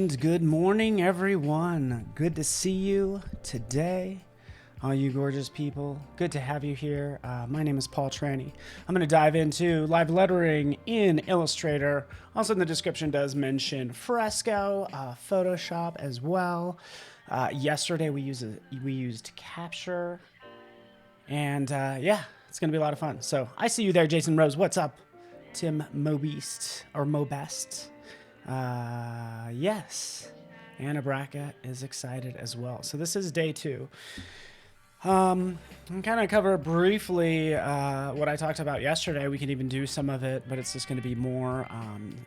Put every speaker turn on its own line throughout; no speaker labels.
And good morning, everyone. Good to see you today, all you gorgeous people. Good to have you here. My name is Paul Trani. I'm going to dive into live lettering in Illustrator. Also in the description does mention Fresco, Photoshop as well. Yesterday we used Capture, and yeah, it's going to be a lot of fun. So I see you there, Jason Rose. What's up? Tim Mobest or Mobest. Yes, Anna Braca is excited as well. So this is day 2. I'm kind of cover briefly what I talked about yesterday. We can even do some of it, but it's just going to be more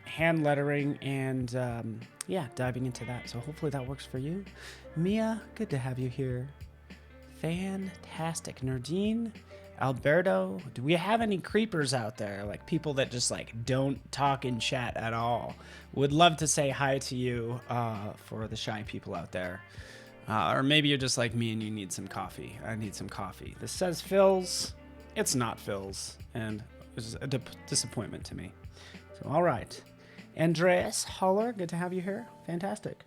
hand lettering and yeah, diving into that. So hopefully that works for you. Mia, good to have you here. Fantastic. Nardine, Alberto, do we have any creepers out there? Like people that just like don't talk in chat at all. Would love to say hi to you for the shy people out there. Or maybe you're just like me and you need some coffee. I need some coffee. This says Phil's. It's not Phil's. And it's a disappointment to me. So, all right. Andreas Holler, good to have you here. Fantastic.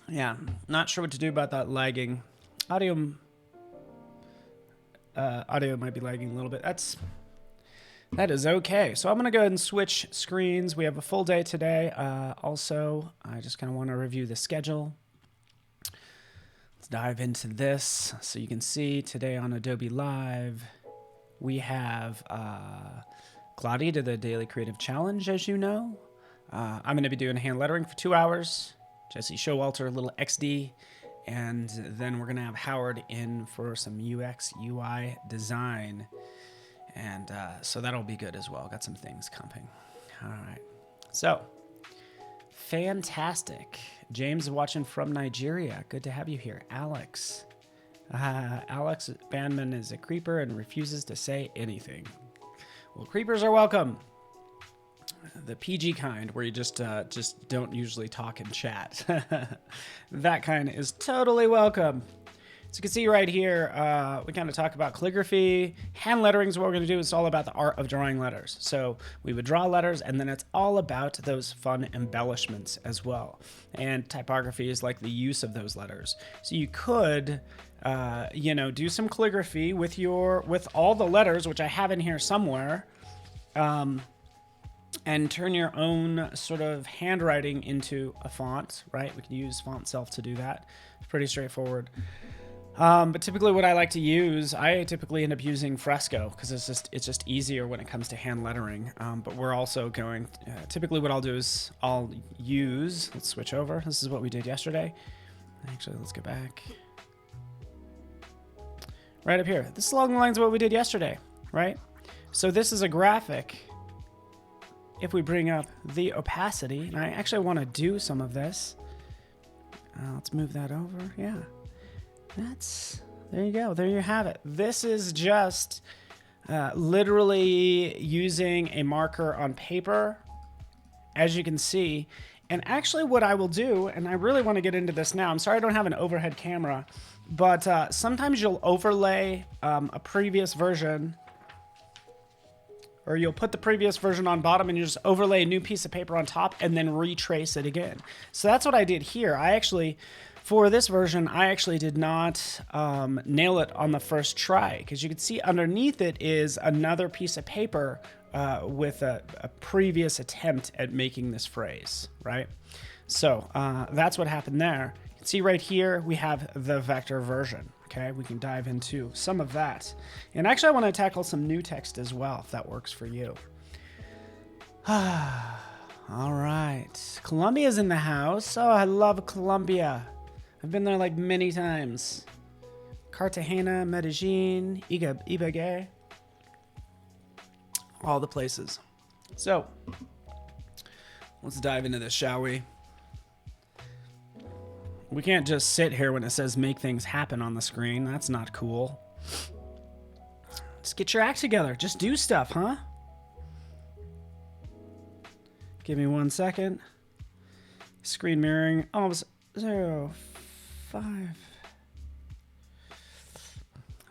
Yeah, not sure what to do about that lagging. Audio might be lagging a little bit. That is okay. So I'm going to go ahead and switch screens. We have a full day today. Also, I just kind of want to review the schedule. Let's dive into this. So you can see today on Adobe Live, we have Claudia to the Daily Creative Challenge, as you know. I'm going to be doing hand lettering for 2 hours. Jesse Showalter, a little XD. And then we're going to have Howard in for some UX, UI design. And so that'll be good as well. Got some things coming. All right. So, fantastic. James is watching from Nigeria. Good to have you here. Alex. Alex Bandman is a creeper and refuses to say anything. Well, creepers are welcome. The PG kind, where you just don't usually talk in chat. That kind is totally welcome. So you can see right here, we kind of talk about calligraphy. Hand lettering is what we're going to do. It's all about the art of drawing letters. So we would draw letters, and then it's all about those fun embellishments as well. And typography is like the use of those letters. So you could, do some calligraphy with all the letters, which I have in here somewhere, and turn your own sort of handwriting into a font, right? We can use Font Self to do that. It's pretty straightforward. But typically what I like to use, I typically end up using Fresco because it's just easier when it comes to hand lettering. But we're also going, typically what I'll do is let's switch over. This is what we did yesterday. Actually, let's go back. Right up here. This is along the lines of what we did yesterday, right? So this is a graphic. If we bring up the opacity, and I actually want to do some of this. Let's move that over. Yeah. There you go. There you have it. This is just literally using a marker on paper, as you can see. And actually what I will do, and I really want to get into this now. I'm sorry I don't have an overhead camera, but sometimes you'll overlay a previous version, or you'll put the previous version on bottom and you just overlay a new piece of paper on top and then retrace it again. So that's what I did here. For this version, I actually did not nail it on the first try, because you can see underneath it is another piece of paper with a previous attempt at making this phrase, right? So that's what happened there. You can see right here, we have the vector version, okay? We can dive into some of that. And actually, I want to tackle some new text as well, if that works for you. All right. Colombia's in the house. Oh, I love Colombia. I've been there like many times. Cartagena, Medellin, Ibagué. All the places. So, let's dive into this, shall we? We can't just sit here when it says make things happen on the screen. That's not cool. Just get your act together. Just do stuff, huh? Give me 1 second. Screen mirroring. Almost 0, 5.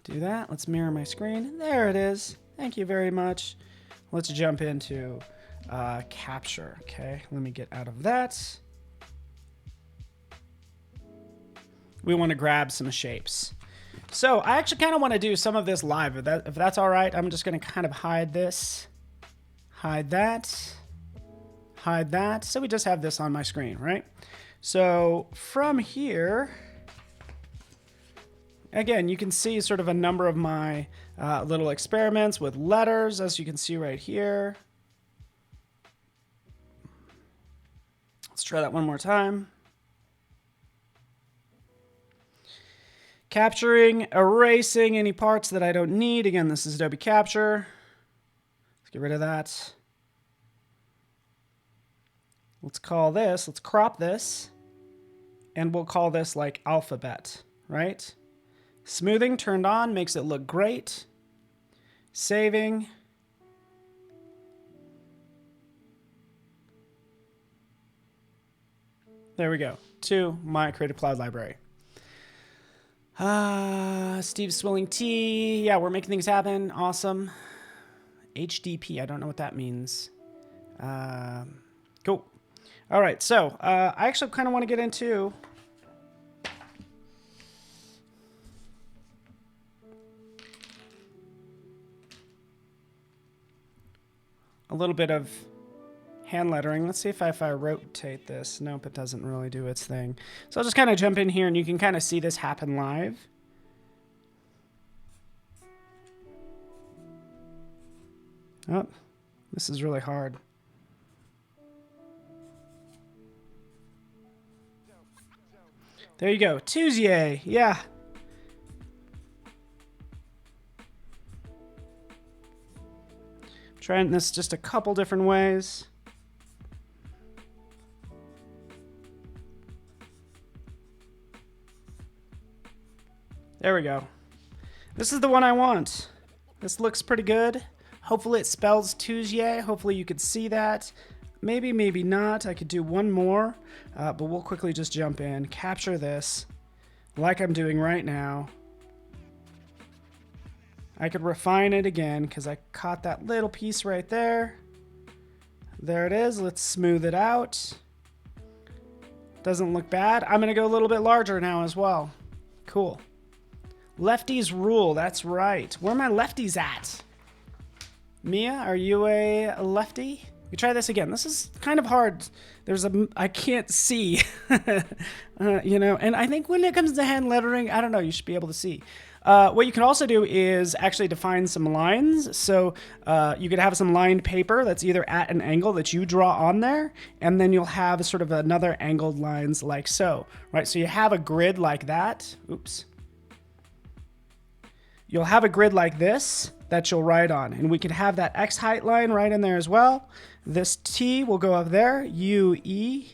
Do that. Let's mirror my screen. There it is. Thank you very much. Let's jump into capture. Okay, let me get out of that. We want to grab some shapes. So I actually kind of want to do some of this live. If that's all right, I'm just going to kind of hide this, hide that, hide that. So we just have this on my screen, right? So from here, again, you can see sort of a number of my little experiments with letters, as you can see right here. Let's try that one more time. Capturing, erasing any parts that I don't need. Again, this is Adobe Capture. Let's get rid of that. Let's call this, let's crop this, and we'll call this like alphabet, right? Smoothing turned on makes it look great. Saving. There we go, to my Creative Cloud library. Steve Swilling T. Yeah, we're making things happen. Awesome. HDP. I don't know what that means. Cool. All right. So I actually kind of want to get into a little bit of hand lettering. Let's see if I rotate this. Nope, it doesn't really do its thing. So I'll just kind of jump in here and you can kind of see this happen live. Oh, this is really hard. There you go. Tuesday. Yeah. Trying this just a couple different ways. There we go. This is the one I want. This looks pretty good. Hopefully it spells Tuesday. Hopefully you could see that. Maybe, maybe not. I could do one more, but we'll quickly just jump in, capture this like I'm doing right now. I could refine it again because I caught that little piece right there. There it is. Let's smooth it out. Doesn't look bad. I'm going to go a little bit larger now as well. Cool. Lefties rule. That's right. Where are my lefties at? Mia, are you a lefty? We try this again. This is kind of hard. I can't see, you know, and I think when it comes to hand lettering, I don't know, you should be able to see. What you can also do is actually define some lines. So you could have some lined paper that's either at an angle that you draw on there, and then you'll have sort of another angled lines like so, right? So you have a grid like that. Oops. You'll have a grid like this that you'll write on, and we could have that X height line right in there as well. This T will go up there, U-E-S-D-A-Y.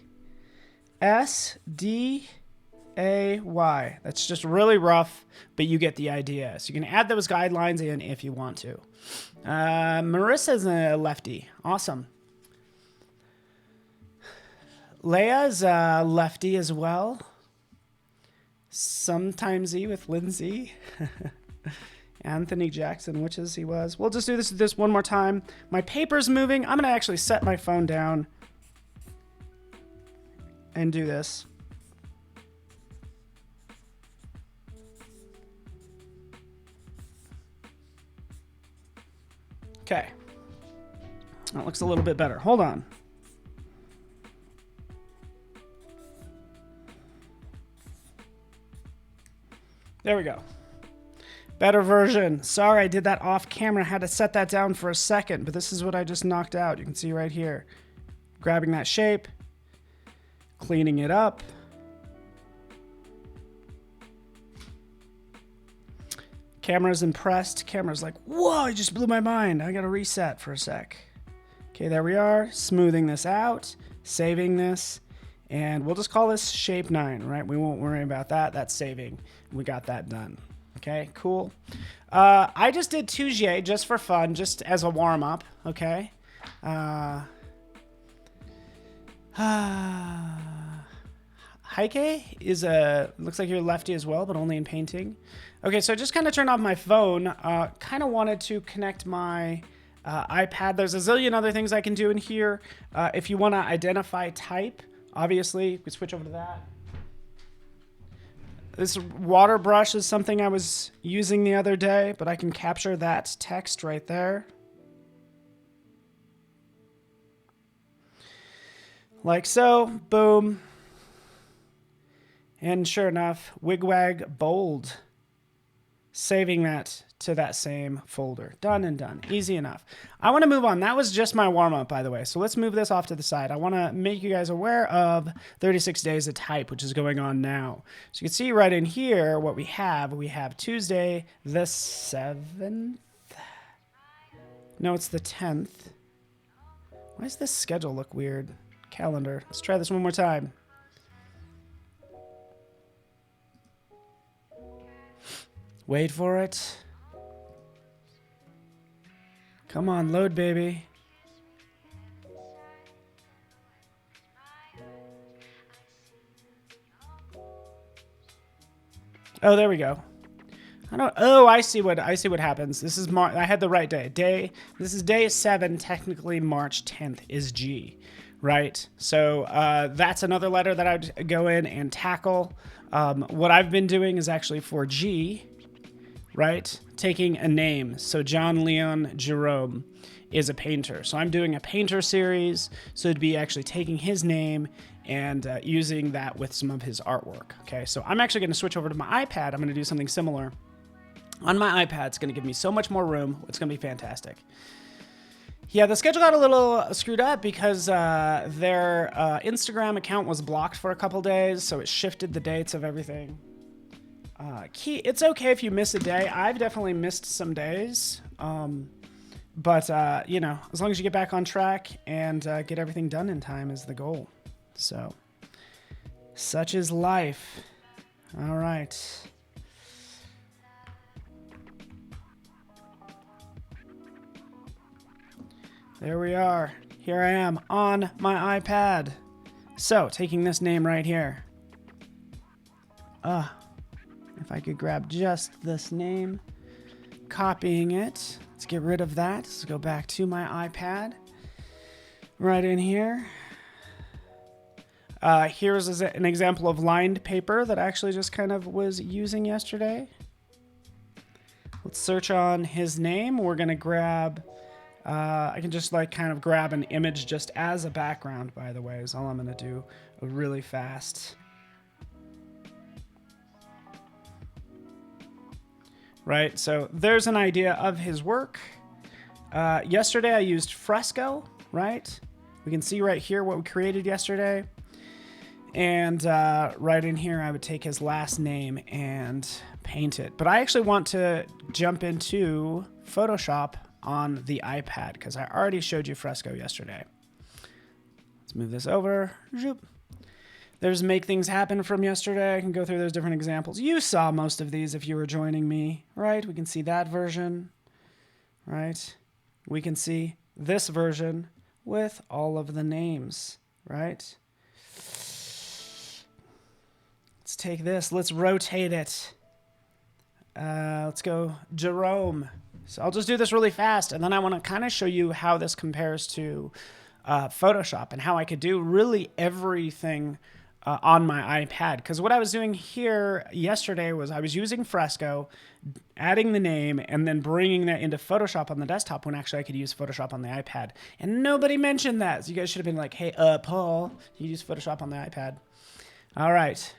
That's just really rough, but you get the idea. So you can add those guidelines in if you want to. Marissa's a lefty. Awesome. Leia's a lefty as well. Sometimes with Lindsay. Anthony Jackson, which is he was. We'll just do this one more time. My paper's moving. I'm going to actually set my phone down and do this. Okay. That looks a little bit better. Hold on. There we go. Better version. Sorry, I did that off camera. I had to set that down for a second, but this is what I just knocked out. You can see right here. Grabbing that shape, cleaning it up. Camera's impressed. Camera's like, whoa, you just blew my mind. I gotta reset for a sec. Okay, there we are. Smoothing this out, saving this, and we'll just call this shape 9, right? We won't worry about that. That's saving. We got that done. Okay, cool. I just did Tuesday just for fun, just as a warm-up, okay? Heike is looks like you're lefty as well, but only in painting. Okay, so I just kind of turned off my phone. Kind of wanted to connect my iPad. There's a zillion other things I can do in here. If you want to identify type, obviously, we switch over to that. This water brush is something I was using the other day, but I can capture that text right there. Like so, boom. And sure enough, wigwag bold. Saving that to that same folder. Done and done. Easy enough. I want to move on. That was just my warm-up, by the way. So let's move this off to the side. I want to make you guys aware of 36 days of type, which is going on now. So you can see right in here what we have. We have Tuesday the 7th. No, it's the 10th. Why does this schedule look weird? Calendar. Let's try this one more time. Wait for it. Come on, load, baby. Oh, there we go. I see what happens. This is I had the right day. This is day 7, technically March 10th is G, right? So that's another letter that I would go in and tackle. What I've been doing is actually for G, right? Taking a name. So John Leon Jerome is a painter. So I'm doing a painter series. So it'd be actually taking his name and using that with some of his artwork. Okay, so I'm actually going to switch over to my iPad. I'm going to do something similar. On my iPad, it's going to give me so much more room. It's going to be fantastic. Yeah, the schedule got a little screwed up because their Instagram account was blocked for a couple days, so it shifted the dates of everything. It's okay if you miss a day. I've definitely missed some days. But, you know, as long as you get back on track and get everything done in time is the goal. So, such is life. All right. There we are. Here I am on my iPad. So, taking this name right here. If I could grab just this name, copying it. Let's get rid of that. Let's go back to my iPad. Right in here. Here's an example of lined paper that I actually just kind of was using yesterday. Let's search on his name. We're going to grab... I can just like kind of grab an image just as a background, by the way, is all I'm going to do really fast. Right, so there's an idea of his work. Yesterday I used Fresco, right? We can see right here what we created yesterday. And right in here I would take his last name and paint it. But I actually want to jump into Photoshop on the iPad because I already showed you Fresco yesterday. Let's move this over. There's Make Things Happen from yesterday. I can go through those different examples. You saw most of these if you were joining me, right? We can see that version, right? We can see this version with all of the names, right? Let's take this. Let's rotate it. Let's go Jerome. So I'll just do this really fast, and then I want to kind of show you how this compares to Photoshop and how I could do really everything on my iPad. Because what I was doing here yesterday was I was using Fresco, adding the name, and then bringing that into Photoshop on the desktop when actually I could use Photoshop on the iPad. And nobody mentioned that. So you guys should have been like, hey, Paul, you use Photoshop on the iPad. All right.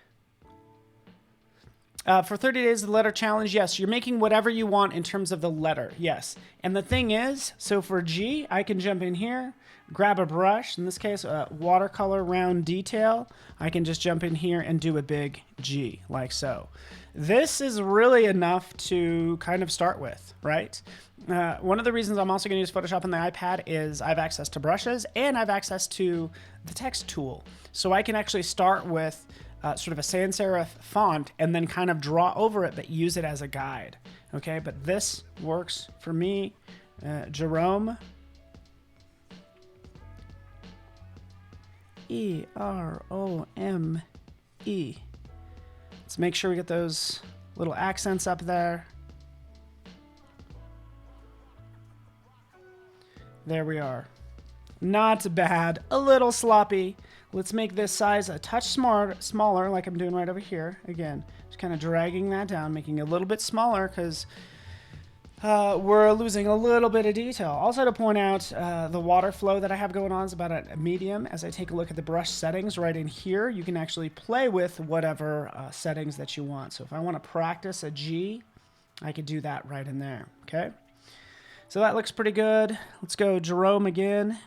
For 30 days of the letter challenge, yes, you're making whatever you want in terms of the letter, yes. And the thing is, so for G, I can jump in here, grab a brush, in this case, a watercolor round detail. I can just jump in here and do a big G, like so. This is really enough to kind of start with, right? One of the reasons I'm also going to use Photoshop on the iPad is I have access to brushes and I have access to the text tool. So I can actually start with sort of a sans serif font and then kind of draw over it, but use it as a guide. Okay, but this works for me. Jerome. E-R-O-M-E. Let's make sure we get those little accents up there. There we are. Not bad. A little sloppy. Let's make this size a touch smaller, like I'm doing right over here. Again, just kind of dragging that down, making it a little bit smaller because we're losing a little bit of detail. Also to point out, the water flow that I have going on is about a medium. As I take a look at the brush settings right in here, you can actually play with whatever settings that you want. So if I want to practice a G, I could do that right in there, okay? So that looks pretty good. Let's go Jerome again.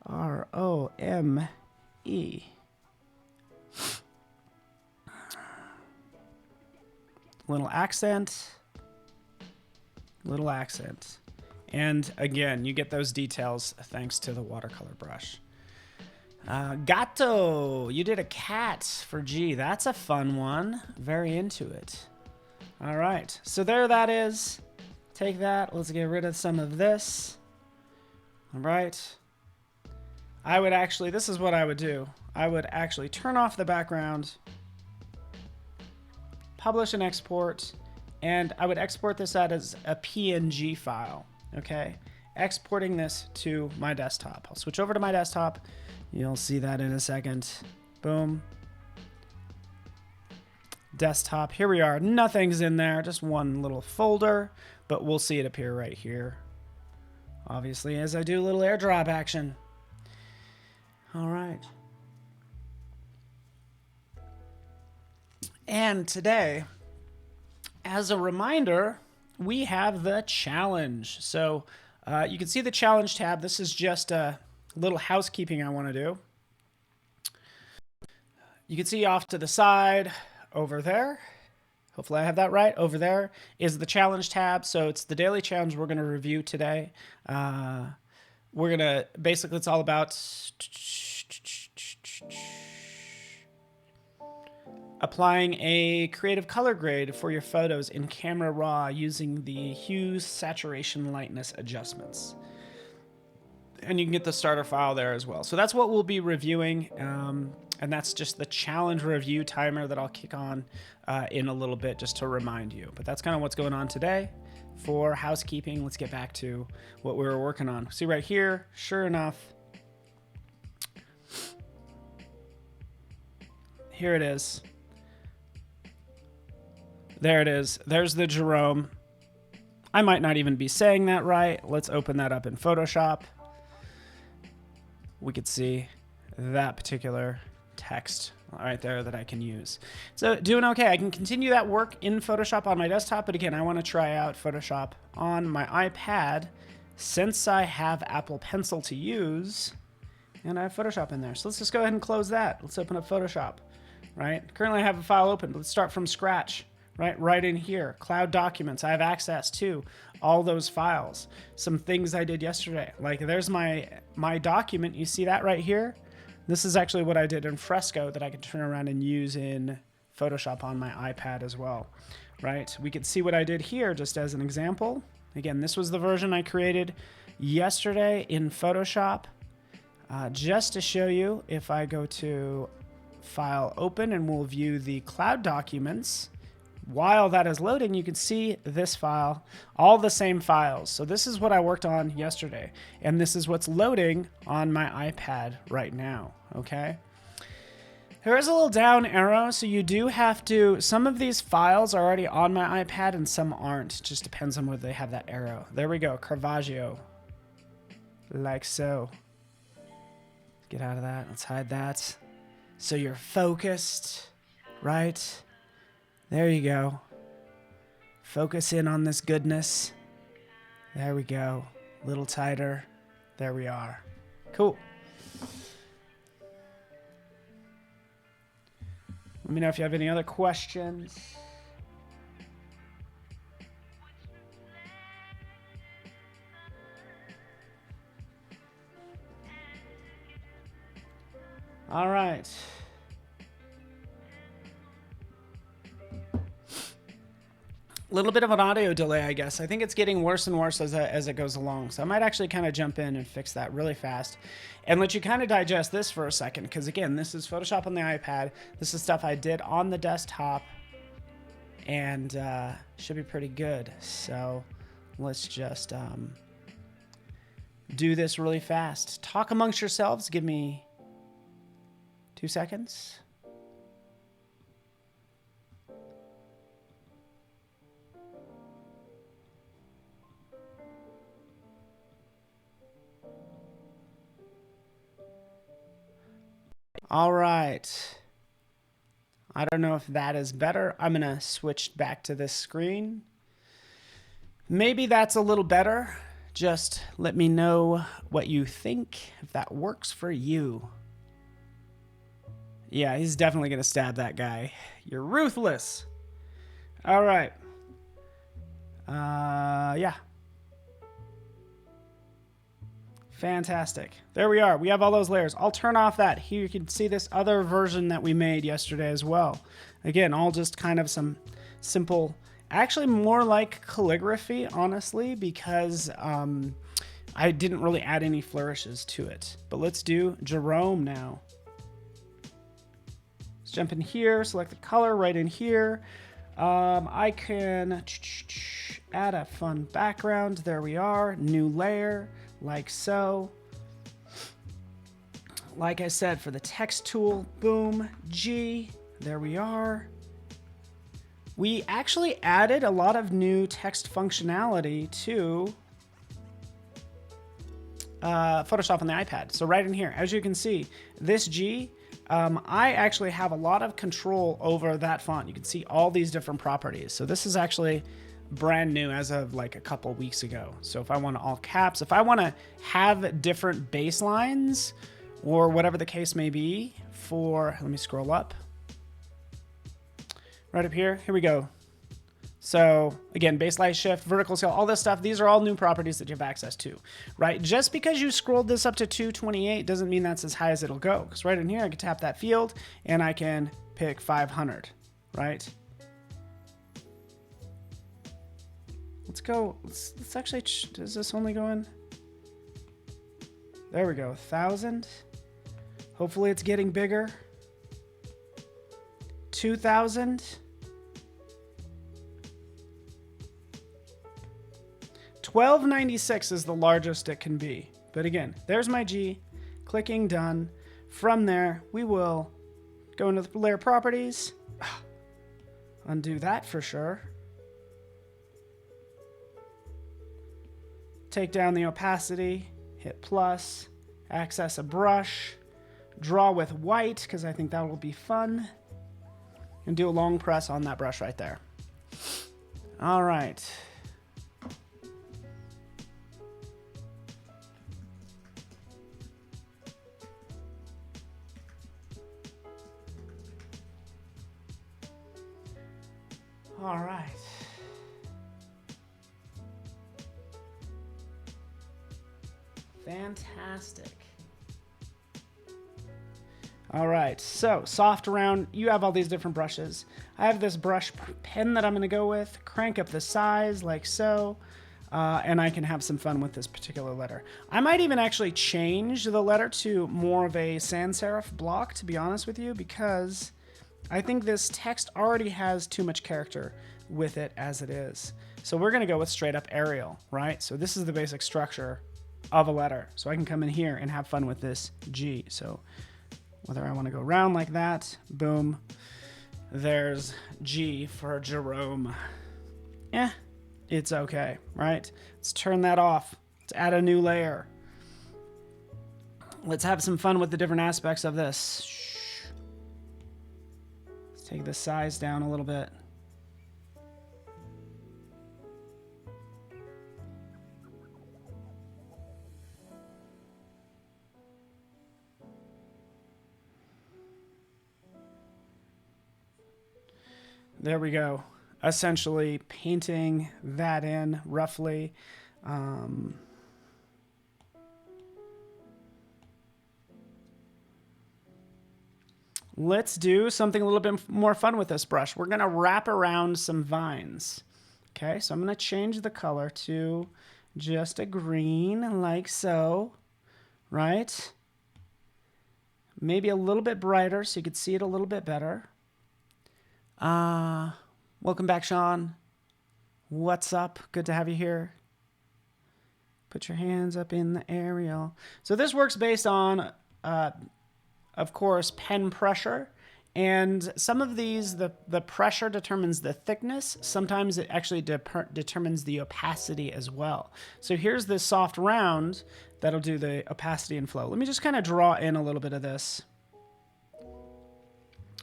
R-O-M-E. Little accent. Little accent. And again, you get those details thanks to the watercolor brush. Gato. You did a cat for G. That's a fun one. Very into it. All right. So there that is. Take that. Let's get rid of some of this. All right. I would actually, this is what I would do. I would actually turn off the background, publish and export, and I would export this out as a PNG file, okay? Exporting this to my desktop. I'll switch over to my desktop. You'll see that in a second. Boom. Desktop, here we are. Nothing's in there, just one little folder, but we'll see it appear right here. Obviously, as I do a little airdrop action. All right. And today, as a reminder, we have the challenge. So you can see the challenge tab. This is just a little housekeeping I want to do. You can see off to the side over there. Hopefully I have that right. Over there is the challenge tab. So it's the daily challenge we're going to review today. We're going to, basically it's all about applying a creative color grade for your photos in Camera Raw using the hue, saturation, lightness adjustments. And you can get the starter file there as well. So that's what we'll be reviewing. And that's just the challenge review timer that I'll kick on in a little bit just to remind you. But that's kind of what's going on today. For housekeeping, let's get back to what we were working on. See right here, sure enough, here it is. There it is. There's the Jerome. I might not even be saying that right. Let's open that up in Photoshop. We could see that particular text right there that I can use. So doing okay. I can continue that work in Photoshop on my desktop, but again, I want to try out Photoshop on my iPad since I have Apple Pencil to use and I have Photoshop in there. So let's just go ahead and close that. Let's open up Photoshop, right? Currently I have a file open, but let's start from scratch, right in here. Cloud documents. I have access to all those files. Some things I did yesterday. Like there's my document. You see that right here? This is actually what I did in Fresco that I can turn around and use in Photoshop on my iPad as well, right? We can see what I did here just as an example. Again, this was the version I created yesterday in Photoshop. Just to show you, if I go to File Open and we'll view the cloud documents, while that is loading, you can see this file, all the same files. So this is what I worked on yesterday, and this is what's loading on my iPad right now, okay? There is a little down arrow, so you do have to, some of these files are already on my iPad and some aren't. It just depends on whether they have that arrow. There we go, Caravaggio, like so. Get out of that, let's hide that. So you're focused, right? There you go. Focus in on this goodness. There we go. A little tighter. There we are. Cool. Let me know if you have any other questions. All right. A little bit of an audio delay, I guess. I think it's getting worse and worse as it goes along. So I might actually kind of jump in and fix that really fast and let you kind of digest this for a second. Because again, this is Photoshop on the iPad. This is stuff I did on the desktop and should be pretty good. So let's just do this really fast. Talk amongst yourselves. Give me 2 seconds. All right. I don't know if that is better. I'm going to switch back to this screen. Maybe that's a little better. Just let me know what you think, if that works for you. Yeah, he's definitely going to stab that guy. You're ruthless. All right. Yeah. Fantastic. There we are. We have all those layers. I'll turn off that. Here you can see this other version that we made yesterday as well. Again, all just kind of some simple, actually more like calligraphy, honestly, because I didn't really add any flourishes to it. But let's do Jerome now. Let's jump in here, select the color right in here. I can add a fun background. There we are. New layer. Like so. Like I said, for the text tool, boom, G, there we are. We actually added a lot of new text functionality to Photoshop on the iPad. So right in here, as you can see, this G, I actually have a lot of control over that font. You can see all these different properties. So this is actually brand new as of like a couple weeks ago. So if I want all caps, if I want to have different baselines or whatever the case may be for, let me scroll up. Right up here, here we go. So again, baseline shift, vertical scale, all this stuff, these are all new properties that you have access to, right? Just because you scrolled this up to 228 doesn't mean that's as high as it'll go. Because right in here, I can tap that field and I can pick 500, right? Let's go, let's actually, does this only go in? There we go, 1,000. Hopefully it's getting bigger. 2,000. 1296 is the largest it can be. But again, there's my G, clicking done. From there, we will go into the layer properties. Undo that for sure. Take down the opacity, hit plus, access a brush, draw with white, because I think that will be fun, and do a long press on that brush right there. All right. All right. Fantastic. All right, so soft round, you have all these different brushes. I have this brush pen that I'm gonna go with, crank up the size like so, and I can have some fun with this particular letter. I might even actually change the letter to more of a sans serif block, to be honest with you, because I think this text already has too much character with it as it is. So we're gonna go with straight up Arial, right? So this is the basic structure of a letter. So I can come in here and have fun with this G. So whether I want to go round like that, boom, there's G for Jerome. It's okay, right? Let's turn that off. Let's add a new layer. Let's have some fun with the different aspects of this. Let's take the size down a little bit. There we go. Essentially painting that in roughly. Let's do something a little bit more fun with this brush. We're going to wrap around some vines. Okay, so I'm going to change the color to just a green like so, right? Maybe a little bit brighter so you could see it a little bit better. Welcome back, Sean. What's up? Good to have you here. Put your hands up in the aerial. So this works based on, of course, pen pressure. And some of these, the pressure determines the thickness. Sometimes it actually determines the opacity as well. So here's this soft round that'll do the opacity and flow. Let me just kind of draw in a little bit of this.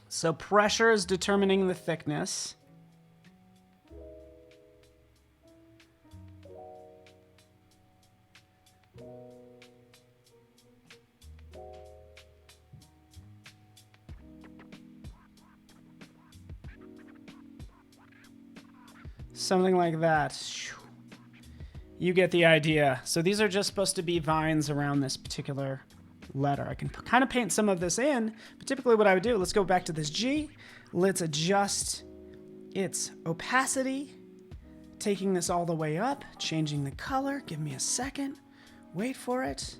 So pressure is determining the thickness. Something like that. You get the idea. So these are just supposed to be vines around this particular letter. I can kind of paint some of this in, but typically what I would do, let's go back to this G. Let's adjust its opacity, taking this all the way up, changing the color. Give me a second. Wait for it.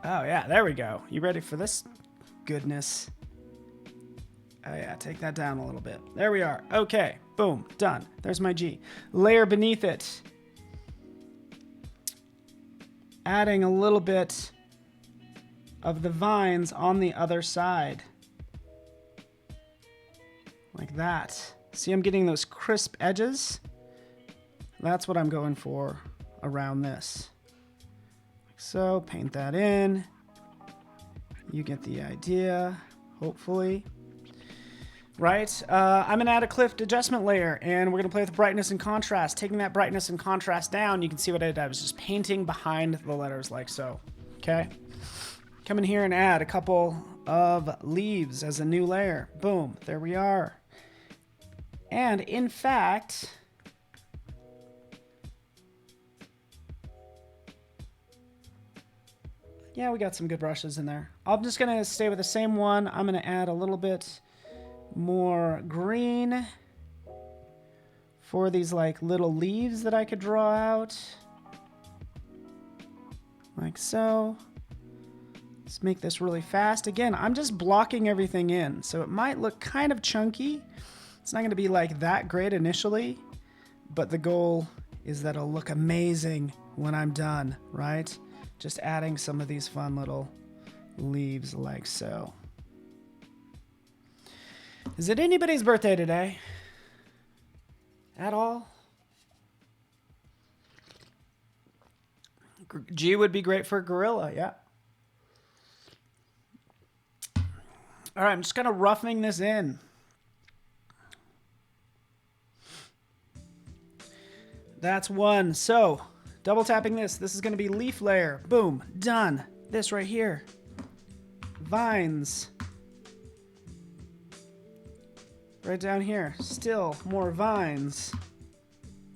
Oh yeah, there we go. You ready for this goodness? Oh yeah, take that down a little bit. There we are. Okay, boom, done. There's my G. Layer beneath it. Adding a little bit of the vines on the other side. Like that. See, I'm getting those crisp edges. That's what I'm going for around this. Like so, paint that in. You get the idea, hopefully. Right, I'm gonna add a clipped adjustment layer, and we're gonna play with brightness and contrast. Taking that brightness and contrast down, you can see what I did. I was just painting behind the letters like so, okay? Come in here and add a couple of leaves as a new layer. Boom, there we are. And in fact, yeah, we got some good brushes in there. I'm just gonna stay with the same one. I'm gonna add a little bit more green for these like little leaves that I could draw out. Like so. Let's make this really fast. Again, I'm just blocking everything in, so it might look kind of chunky. It's not gonna be like that great initially, but the goal is that it'll look amazing when I'm done, right? Just adding some of these fun little leaves like so. Is it anybody's birthday today? At all? G would be great for gorilla, yeah. All right, I'm just kind of roughing this in. That's one. So, double tapping this. This is going to be leaf layer. Boom, done. This right here. Vines. Right down here, still more vines.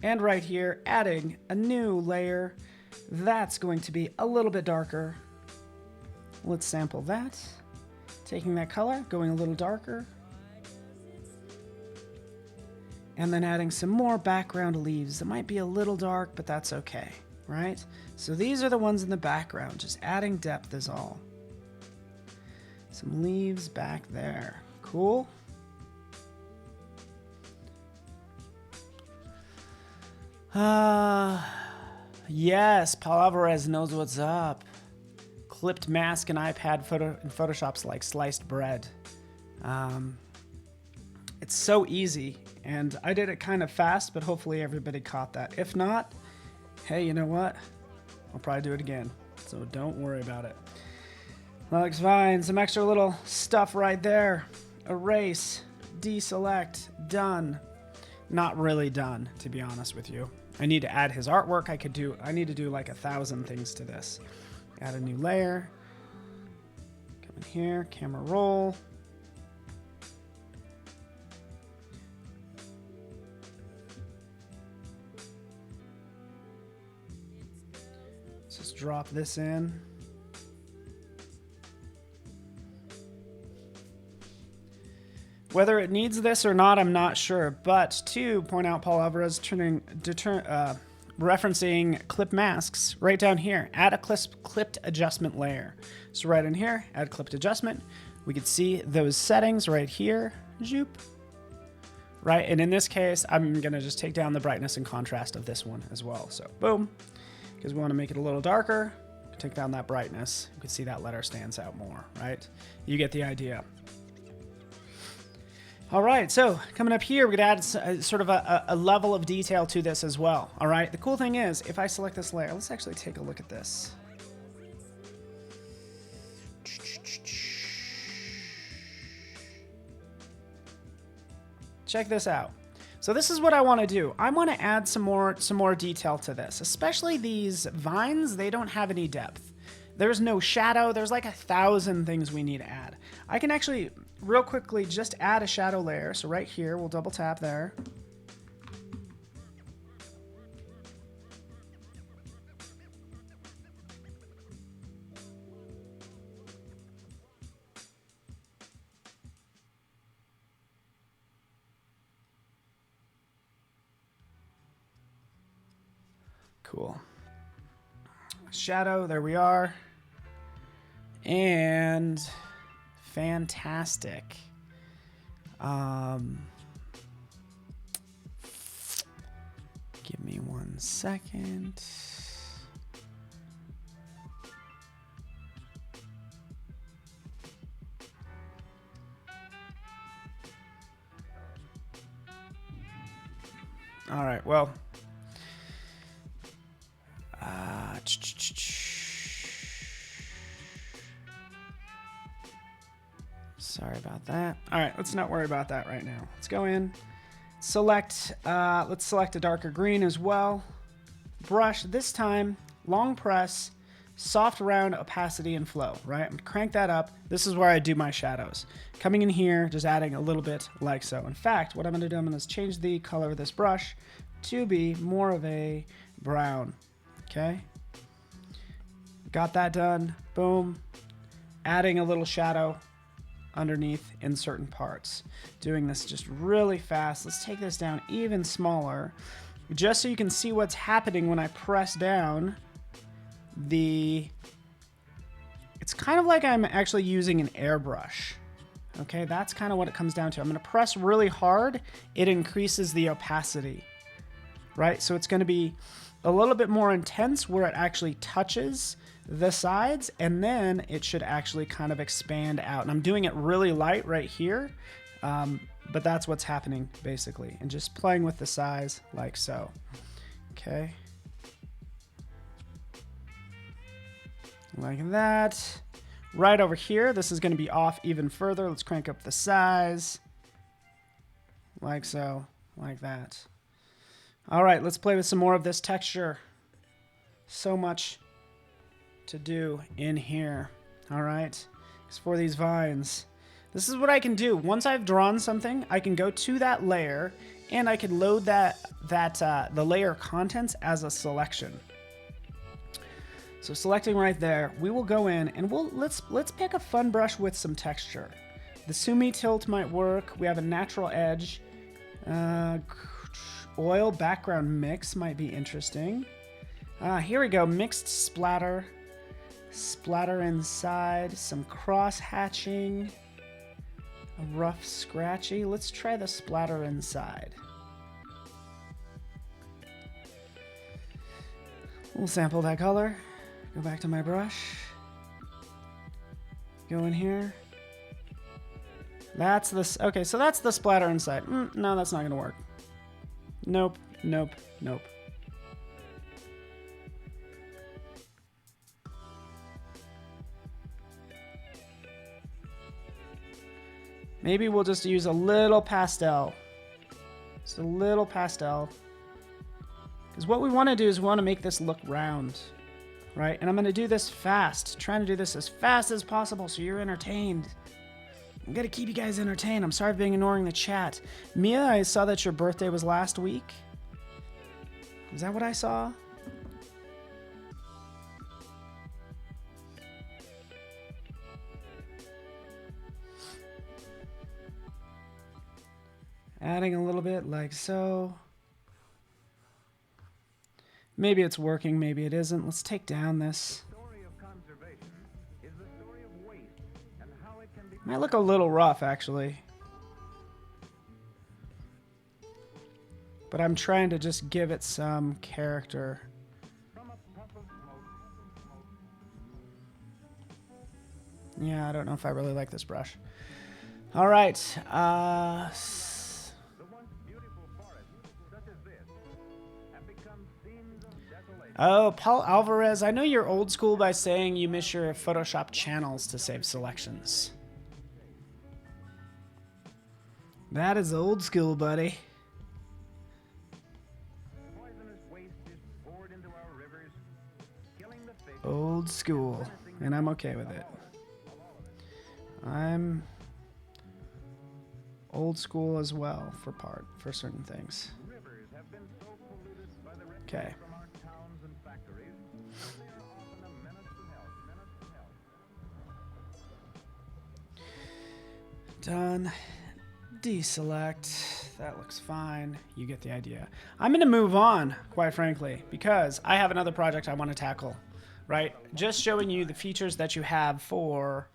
And right here, adding a new layer. That's going to be a little bit darker. Let's sample that. Taking that color, going a little darker. And then adding some more background leaves. That might be a little dark, but that's okay, right? So these are the ones in the background. Just adding depth is all. Some leaves back there. Cool. Yes, Paul Alvarez knows what's up. Clipped mask and iPad photo in Photoshop's like sliced bread. It's so easy, and I did it kind of fast, but hopefully everybody caught that. If not, hey, you know what? I'll probably do it again, so don't worry about it. Looks fine. Some extra little stuff right there. Erase, deselect, done. Not really done, to be honest with you. I need to add his artwork. I need to do like 1,000 things to this. Add a new layer. Come in here, camera roll. Let's just drop this in. Whether it needs this or not, I'm not sure. But to point out Paul Alvarez referencing clip masks right down here, add a clipped adjustment layer. So right in here, add clipped adjustment. We could see those settings right here. Zoop. right? And in this case, I'm going to just take down the brightness and contrast of this one as well. So boom, because we want to make it a little darker, take down that brightness. You can see that letter stands out more, right? You get the idea. All right, so coming up here, we're going to add sort of a level of detail to this as well. All right, the cool thing is, if I select this layer, let's actually take a look at this. Check this out. So this is what I want to do. I want to add some more detail to this, especially these vines. They don't have any depth. There's no shadow. There's like 1,000 things we need to add. I can actually real quickly just add a shadow layer. So right here, we'll double tap there. Cool. Shadow, there we are. And fantastic. Give me 1 second. All right, well. Sorry about that. All right, let's not worry about that right now. Let's go in, select, let's select a darker green as well. Brush, this time, long press, soft round opacity and flow, right? I'm gonna crank that up. This is where I do my shadows. Coming in here, just adding a little bit like so. In fact, what I'm gonna do, I'm gonna change the color of this brush to be more of a brown, okay? Got that done, boom. Adding a little shadow underneath in certain parts. Doing this just really fast. Let's take this down even smaller, just so you can see what's happening when I press down the... It's kind of like I'm actually using an airbrush. Okay, that's kind of what it comes down to. I'm going to press really hard. It increases the opacity, right? So it's going to be a little bit more intense where it actually touches the sides, and then it should actually kind of expand out. And I'm doing it really light right here, but that's what's happening basically. And just playing with the size like so. Okay. Like that. Right over here, this is going to be off even further. Let's crank up the size. Like so, like that. All right, let's play with some more of this texture. So much to do in here. All right, because for these vines, this is what I can do. Once I've drawn something, I can go to that layer and I can load the layer contents as a selection. So selecting right there, we will go in and let's pick a fun brush with some texture. The Sumi tilt might work. We have a natural edge. Oil background mix might be interesting. Here we go, mixed splatter. Splatter inside, some cross hatching, a rough scratchy. Let's try the splatter inside. We'll sample that color. Go back to my brush. Go in here. That's this. Okay, so that's the splatter inside. No, that's not gonna work. Nope, nope, nope. Maybe we'll just use a little pastel. Just a little pastel. Because what we want to do is we want to make this look round. Right? And I'm going to do this fast. Trying to do this as fast as possible so you're entertained. I'm going to keep you guys entertained. I'm sorry for being ignoring the chat. Mia, I saw that your birthday was last week. Is that what I saw? Adding a little bit like so. Maybe it's working, maybe it isn't. Let's take down this. Might look a little rough, actually. but I'm trying to just give it some character. Yeah, I don't know if I really like this brush. All right. Oh, Paul Alvarez, I know you're old school by saying you miss your Photoshop channels to save selections. That is old school, buddy. Old school, and I'm okay with it. I'm old school as well for certain things. Okay. Done. Deselect. That looks fine. You get the idea. I'm going to move on, quite frankly, because I have another project I want to tackle, right? Just showing you the features that you have for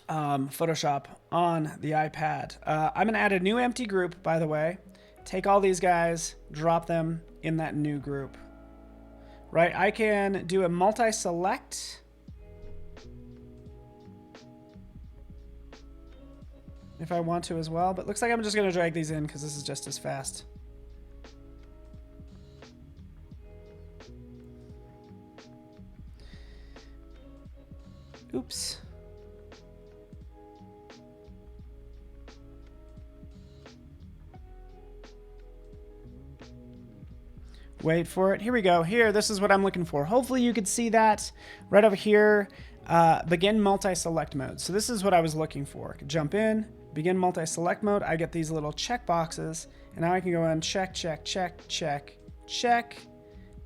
Photoshop on the iPad. I'm going to add a new empty group, by the way. Take all these guys, drop them in that new group, right? I can do a multi-select. If I want to as well, but looks like I'm just going to drag these in because this is just as fast. Oops. Wait for it. Here we go. Here, this is what I'm looking for. Hopefully you could see that right over here. Begin multi-select mode. So this is what I was looking for. Jump in. Begin multi-select mode. I get these little check boxes, and now I can go in check, check, check, check, check.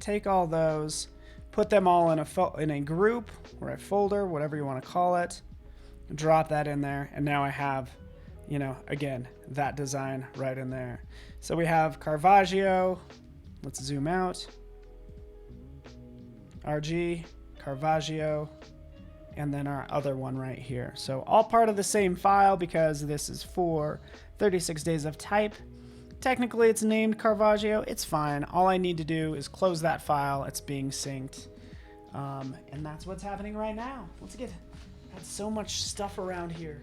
Take all those, put them all in a group or a folder, whatever you want to call it. Drop that in there, and now I have, you know, again, that design right in there. So we have Caravaggio. Let's zoom out. RG, Caravaggio. And then our other one right here. So all part of the same file because this is for 36 days of type. Technically it's named Caravaggio. It's fine. All I need to do is close that file. It's being synced. And that's what's happening right now. Let's get got so much stuff around here.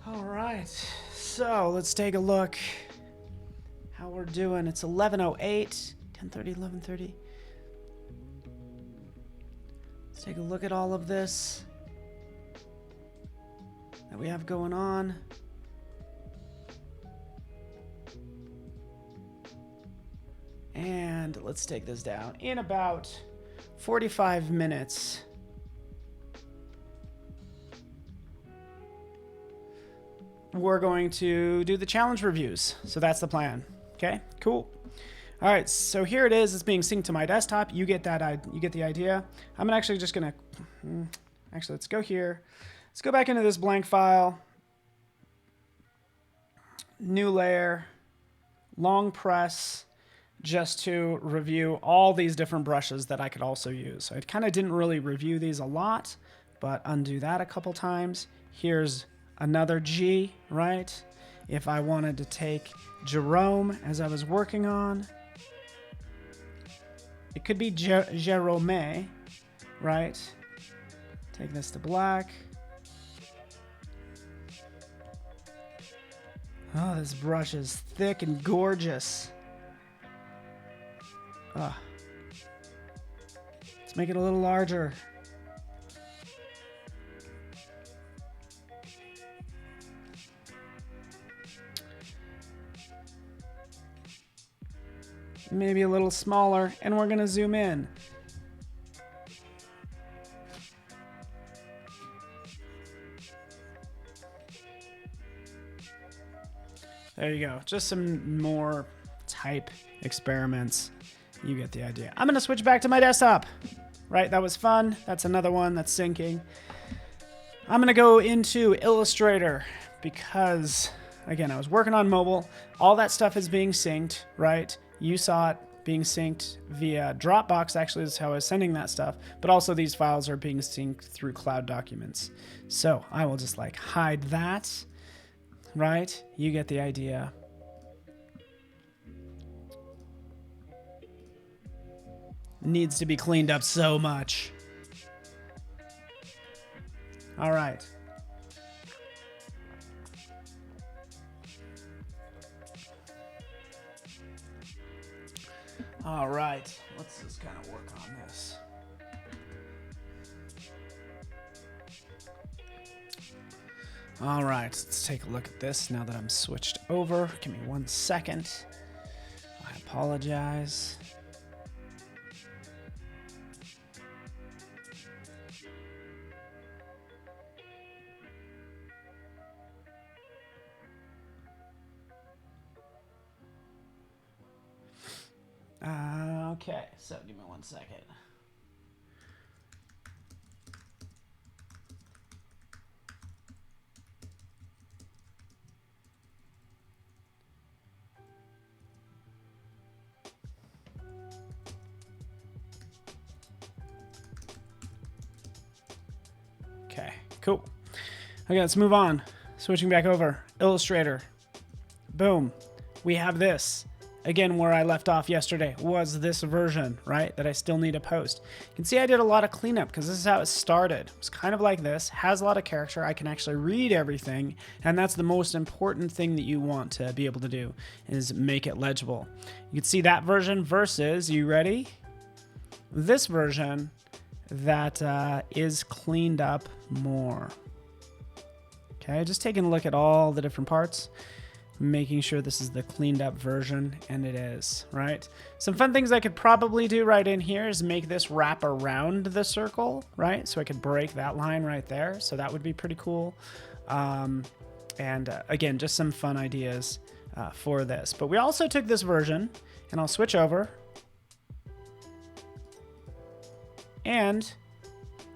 All right. So let's take a look how we're doing. It's 11:08, 10:30, 11:30. Let's take a look at all of this that we have going on. And let's take this down. In about 45 minutes, we're going to do the challenge reviews. So that's the plan. Okay, cool. All right, so here it is. It's being synced to my desktop. You get that. You get the idea. I'm actually just gonna. Actually, let's go here. Let's go back into this blank file. New layer. Long press, just to review all these different brushes that I could also use. So I kind of didn't really review these a lot, but undo that a couple times. Here's another G, right? If I wanted to take Jerome as I was working on. It could be Jerome, right? Take this to black. Oh, this brush is thick and gorgeous. Let's make it a little larger. Maybe a little smaller, and we're going to zoom in. There you go. Just some more type experiments. You get the idea. I'm going to switch back to my desktop. Right, that was fun. That's another one that's syncing. I'm going to go into Illustrator because, again, I was working on mobile. All that stuff is being synced, right? You saw it being synced via Dropbox, actually is how I was sending that stuff, but also these files are being synced through cloud documents. So I will just like hide that. right? You get the idea. Needs to be cleaned up so much. All right. All right. Let's just kind of work on this. All right. Let's take a look at this now that I'm switched over. Give me 1 second. I apologize. Okay, so give me 1 second. Okay, cool. Okay, let's move on. Switching back over. Illustrator. Boom. We have this. Again, where I left off yesterday was this version, right, that I still need to post. You can see I did a lot of cleanup because this is how it started. It's kind of like this, has a lot of character. I can actually read everything, and that's the most important thing that you want to be able to do is make it legible. You can see that version versus, you ready? This version that is cleaned up more. Okay, just taking a look at all the different parts. Making sure this is the cleaned up version, and it is, right? Some fun things I could probably do right in here is make this wrap around the circle, right? So I could break that line right there. So that would be pretty cool. Again, just some fun ideas for this. But we also took this version, and I'll switch over. And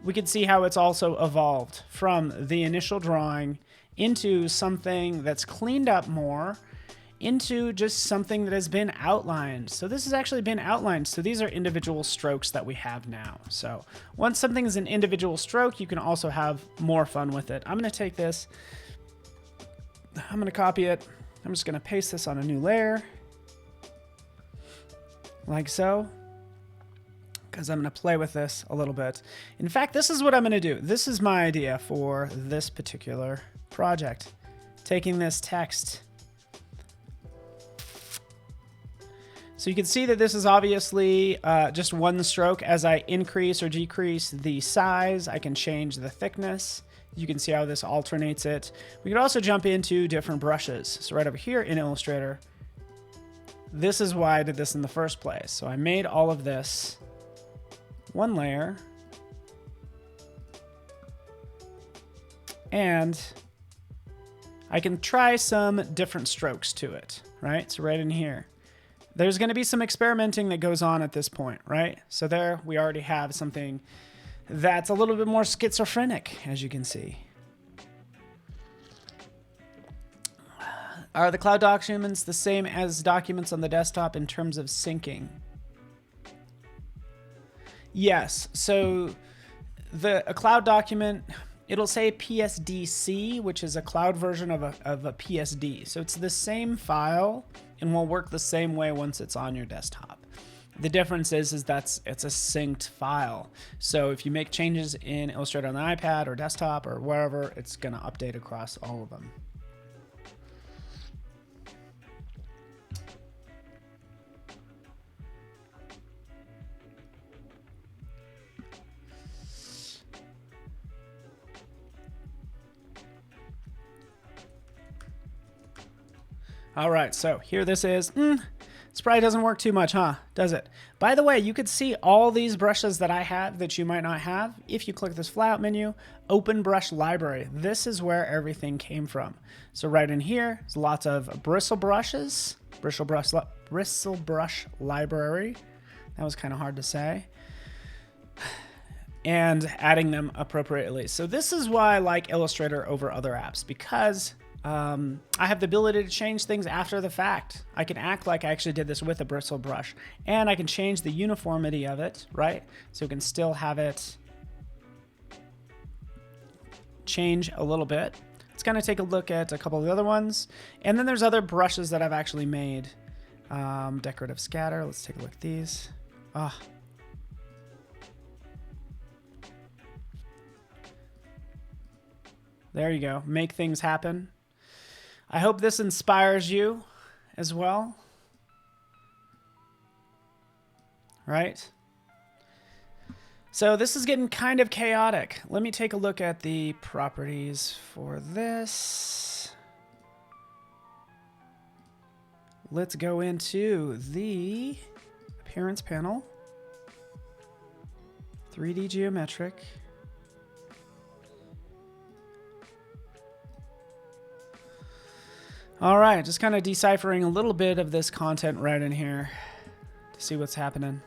we can see how it's also evolved from the initial drawing into something that's cleaned up more, into just something that has been outlined. So this has actually been outlined. So these are individual strokes that we have now. So once something is an individual stroke, you can also have more fun with it. I'm going to take this, I'm going to copy it. I'm just going to paste this on a new layer, like so, because I'm going to play with this a little bit. In fact, this is what I'm going to do. This is my idea for this particular project. Taking this text. So you can see that this is obviously just one stroke. As I increase or decrease the size, I can change the thickness. You can see how this alternates it. We could also jump into different brushes. So right over here in Illustrator, this is why I did this in the first place. So I made all of this one layer, and I can try some different strokes to it, right? So right in here, there's going to be some experimenting that goes on at this point, right? So there we already have something that's a little bit more schizophrenic, as you can see. Are the cloud documents the same as documents on the desktop in terms of syncing? Yes. So a cloud document, it'll say PSDC, which is a cloud version of a PSD. So it's the same file and will work the same way once it's on your desktop. The difference is it's a synced file. So if you make changes in Illustrator on the iPad or desktop or wherever, it's going to update across all of them. All right, so here this is. This probably doesn't work too much, huh? Does it? By the way, you could see all these brushes that I have that you might not have. If you click this flyout menu, open brush library. This is where everything came from. So right in here, there's lots of bristle brushes, bristle brush library. That was kind of hard to say. And adding them appropriately. So this is why I like Illustrator over other apps, because I have the ability to change things after the fact. I can act like I actually did this with a bristle brush, and I can change the uniformity of it, right? So you can still have it change a little bit. let's kind of take a look at a couple of the other ones. And then there's other brushes that I've actually made. Decorative scatter. Let's take a look at these. Ah. There you go. Make things happen. I hope this inspires you as well. Right? So this is getting kind of chaotic. Let me take a look at the properties for this. Let's go into the appearance panel. 3D geometric. All right, just kind of deciphering a little bit of this content right in here to see what's happening.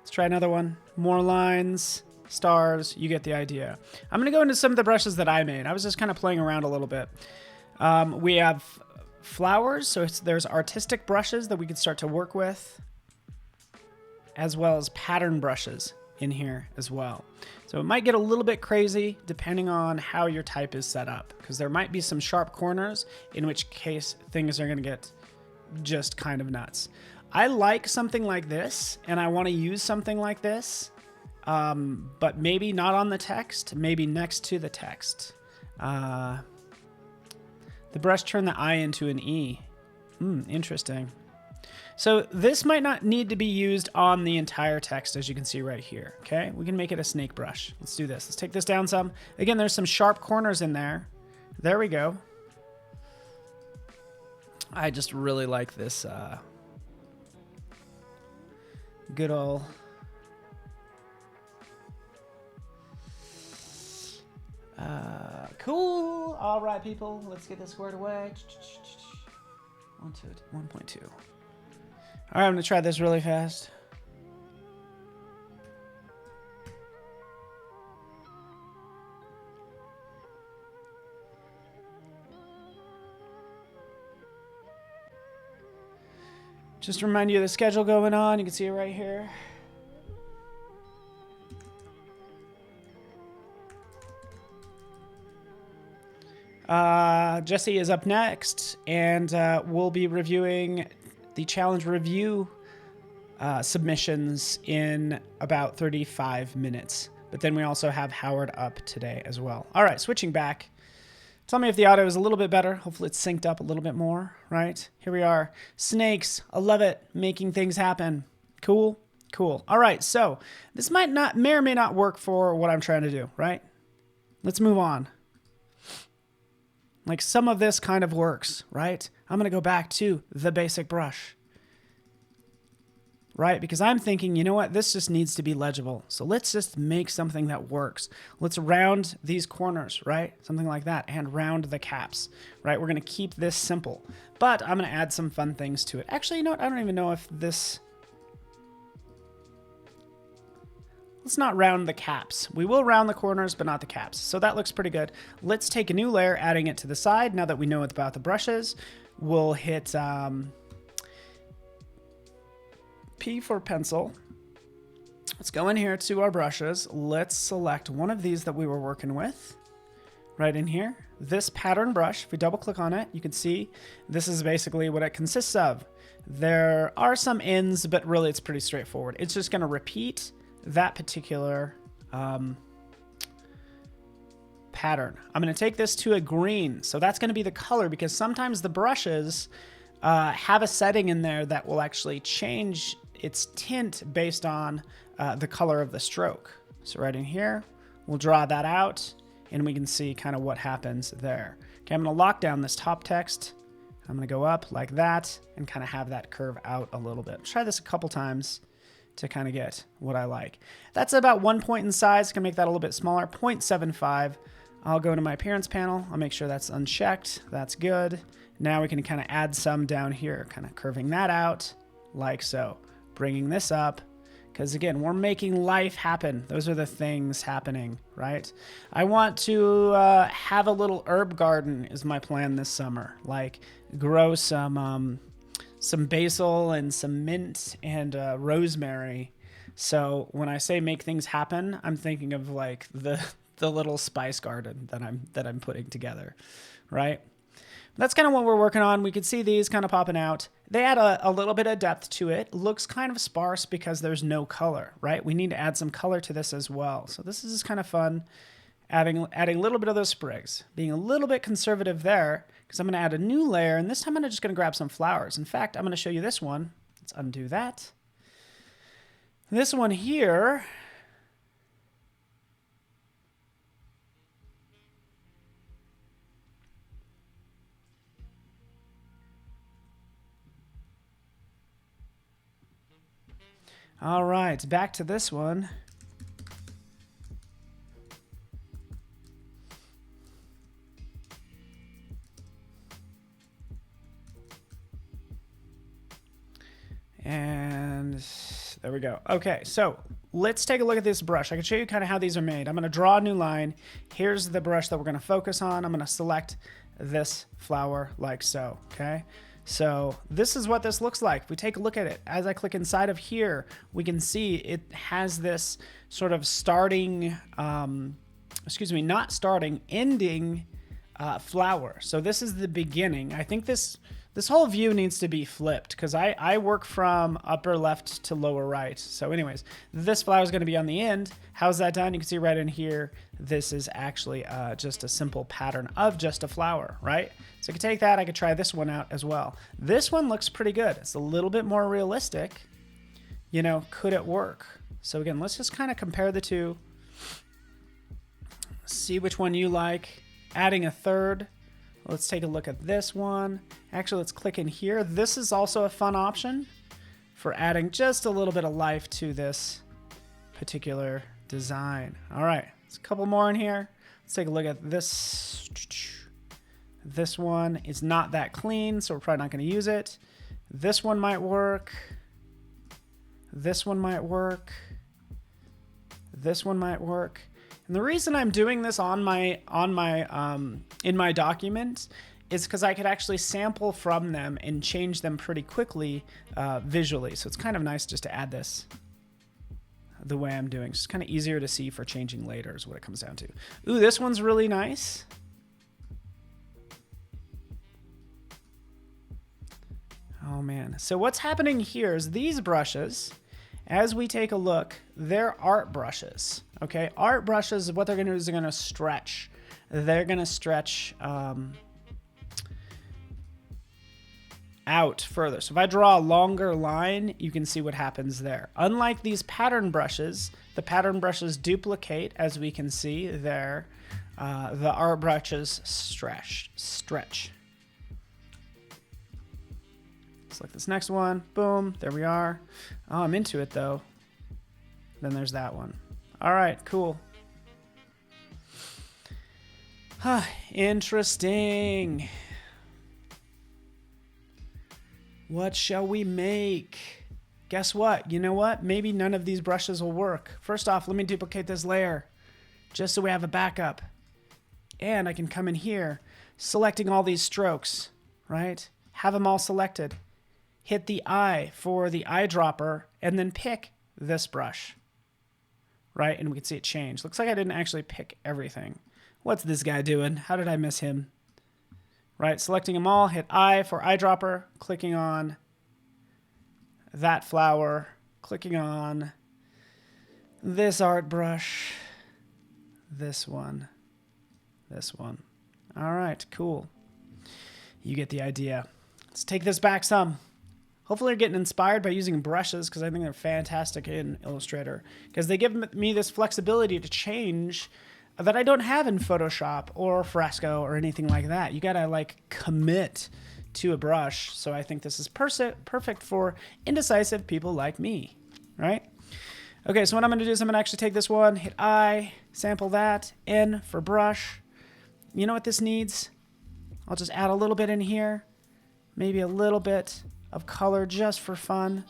Let's try another one. More lines, stars, you get the idea. I'm going to go into some of the brushes that I made. I was just kind of playing around a little bit. We have flowers, so there's artistic brushes that we could start to work with, as well as pattern brushes in here as well. So it might get a little bit crazy depending on how your type is set up, because there might be some sharp corners, in which case things are going to get just kind of nuts. I like something like this, and I want to use something like this, but maybe not on the text, maybe next to the text. The brush turned the I into an E. Interesting. So this might not need to be used on the entire text, as you can see right here. Okay, we can make it a snake brush. Let's do this. Let's take this down some. Again, there's some sharp corners in there. There we go. I just really like this good old cool. All right, people, let's get this squared away. 1.2. All right, I'm gonna try this really fast. Just to remind you of the schedule going on. You can see it right here. Jesse is up next, and we'll be reviewing the challenge review submissions in about 35 minutes. But then we also have Howard up today as well. All right, switching back. Tell me if the audio is a little bit better. Hopefully it's synced up a little bit more, right? Here we are. Snakes. I love it. Making things happen. Cool. Cool. All right, so this may or may not work for what I'm trying to do, right? Let's move on. Like some of this kind of works, right? I'm going to go back to the basic brush, right? Because I'm thinking, you know what? This just needs to be legible. So let's just make something that works. Let's round these corners, right? Something like that, and round the caps, right? We're going to keep this simple, but I'm going to add some fun things to it. Actually, you know what? I don't even know if this... Let's not round the caps. We will round the corners, but not the caps. So that looks pretty good. Let's take a new layer, adding it to the side. Now that we know about the brushes, we'll hit P for pencil. Let's go in here to our brushes. Let's select one of these that we were working with right in here. This pattern brush, if we double click on it, you can see this is basically what it consists of. There are some ends, but really it's pretty straightforward. It's just going to repeat that particular pattern. I'm going to take this to a green. So that's going to be the color, because sometimes the brushes have a setting in there that will actually change its tint based on the color of the stroke. So right in here, we'll draw that out, and we can see kind of what happens there. Okay, I'm going to lock down this top text. I'm going to go up like that and kind of have that curve out a little bit. Try this a couple times to kind of get what I like. That's about 1 point in size. Can make that a little bit smaller, 0.75. I'll go to my appearance panel. I'll make sure that's unchecked. That's good. Now we can kind of add some down here, kind of curving that out like so. Bringing this up, because again, we're making life happen. Those are the things happening, right? I want to have a little herb garden is my plan this summer. Like grow some basil and some mint and rosemary. So when I say make things happen, I'm thinking of like the the little spice garden that I'm putting together, right? That's kind of what we're working on. We can see these kind of popping out. They add a little bit of depth to it. Looks kind of sparse because there's no color, right? We need to add some color to this as well. So this is just kind of fun, adding a little bit of those sprigs, being a little bit conservative there, because I'm going to add a new layer, and this time I'm just going to grab some flowers. In fact, I'm going to show you this one. Let's undo that. This one here, all right, back to this one. And there we go. Okay, so let's take a look at this brush. I can show you kind of how these are made. I'm going to draw a new line. Here's the brush that we're going to focus on. I'm going to select this flower like so, okay? So this is what this looks like. If we take a look at it, as I click inside of here, we can see it has this sort of starting, not starting, ending flower. So this is the beginning. I think this whole view needs to be flipped because I work from upper left to lower right. So anyways, this flower is going to be on the end. How's that done? You can see right in here, this is actually just a simple pattern of just a flower, right? So I could take that. I could try this one out as well. This one looks pretty good. It's a little bit more realistic. You know, could it work? So again, let's just kind of compare the two. See which one you like. Adding a third. Let's take a look at this one. Actually, let's click in here. This is also a fun option for adding just a little bit of life to this particular design. All right, there's a couple more in here. Let's take a look at this. This one is not that clean, so we're probably not going to use it. This one might work. This one might work. This one might work. And the reason I'm doing this in my document is because I could actually sample from them and change them pretty quickly visually. So it's kind of nice just to add this the way I'm doing. It's just kind of easier to see for changing later is what it comes down to. Ooh, this one's really nice. Oh man. So what's happening here is these brushes, as we take a look, they're art brushes. Okay, art brushes, what they're going to do is they're going to stretch. They're going to stretch out further. So if I draw a longer line, you can see what happens there. Unlike these pattern brushes, the pattern brushes duplicate, as we can see there. The art brushes stretch. Select this next one. Boom. There we are. Oh, I'm into it though. Then there's that one. All right, cool. Interesting. What shall we make? Guess what? You know what? Maybe none of these brushes will work. First off, let me duplicate this layer just so we have a backup. And I can come in here, selecting all these strokes, right? Have them all selected. Hit the eye for the eyedropper and then pick this brush, right? And we can see it change. Looks like I didn't actually pick everything. What's this guy doing? How did I miss him? Right, selecting them all, hit I for eyedropper, clicking on that flower, clicking on this art brush, this one. All right, cool. You get the idea. Let's take this back some. Hopefully you're getting inspired by using brushes because I think they're fantastic in Illustrator because they give me this flexibility to change that I don't have in Photoshop or Fresco or anything like that. You gotta like commit to a brush. So I think this is perfect for indecisive people like me, right? Okay, so what I'm gonna do is I'm gonna actually take this one, hit I, sample that, N for brush. You know what this needs? I'll just add a little bit in here, maybe a little bit of color just for fun.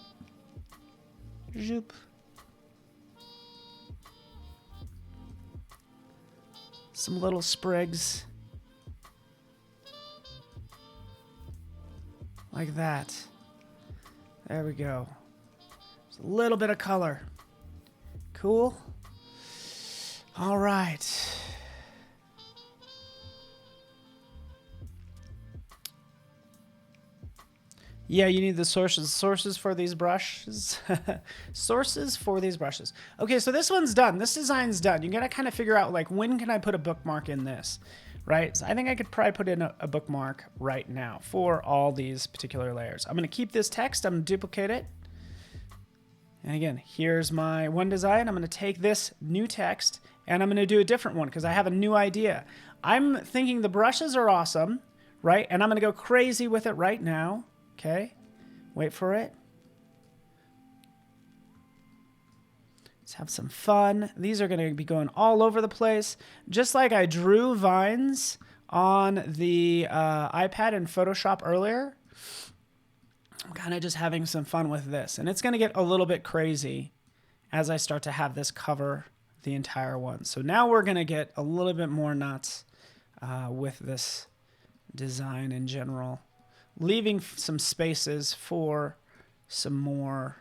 Zoop. Some little sprigs. Like that. There we go. Just a little bit of color. Cool. All right. Yeah, you need the sources for these brushes. Sources for these brushes. Okay, so this one's done. This design's done. You gotta kind of figure out, like, when can I put a bookmark in this, right? So I think I could probably put in a bookmark right now for all these particular layers. I'm gonna keep this text. I'm gonna duplicate it. And again, here's my one design. I'm gonna take this new text and I'm gonna do a different one because I have a new idea. I'm thinking the brushes are awesome, right? And I'm gonna go crazy with it right now. Okay, wait for it. Let's have some fun. These are going to be going all over the place. Just like I drew vines on the iPad in Photoshop earlier, I'm kind of just having some fun with this. And it's going to get a little bit crazy as I start to have this cover the entire one. So now we're going to get a little bit more nuts with this design in general. Leaving some spaces for some more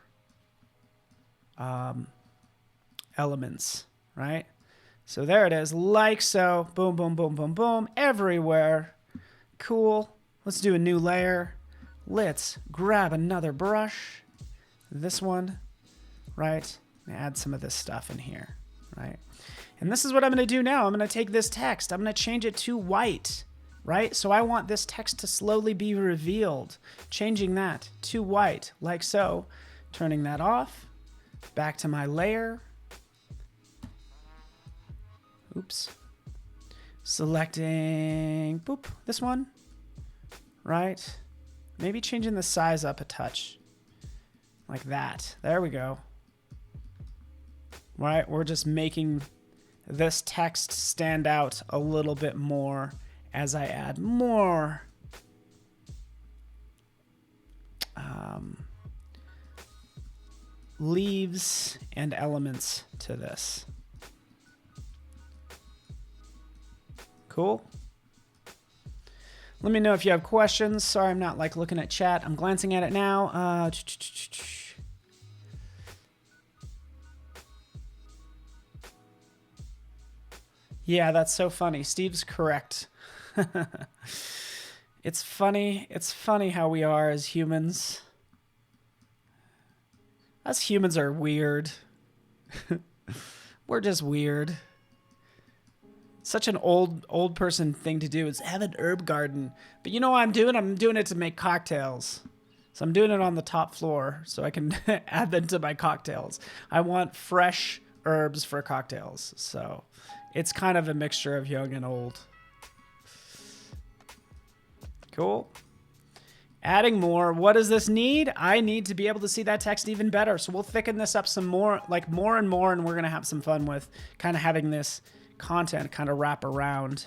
elements, right? So there it is, like so. Boom, boom, boom, boom, boom, everywhere. Cool. Let's do a new layer. Let's grab another brush. This one, right? And add some of this stuff in here, right? And this is what I'm going to do now. I'm going to take this text. I'm going to change it to white. Right? So I want this text to slowly be revealed. Changing that to white, like so. Turning that off. Back to my layer. Oops. Selecting, boop, this one. Right? Maybe changing the size up a touch. Like that. There we go. Right? We're just making this text stand out a little bit more as I add more leaves and elements to this. Cool. Let me know if you have questions. Sorry, I'm not like looking at chat. I'm glancing at it now. Yeah, that's so funny. Steve's correct. It's funny. It's funny how we are as humans. Us humans are weird. We're just weird. Such an old person thing to do is have an herb garden. But you know what I'm doing? I'm doing it to make cocktails. So I'm doing it on the top floor so I can add them to my cocktails. I want fresh herbs for cocktails. So it's kind of a mixture of young and old. Cool. Adding more. What does this need? I need to be able to see that text even better. So we'll thicken this up some more, like more and more, and we're going to have some fun with kind of having this content kind of wrap around.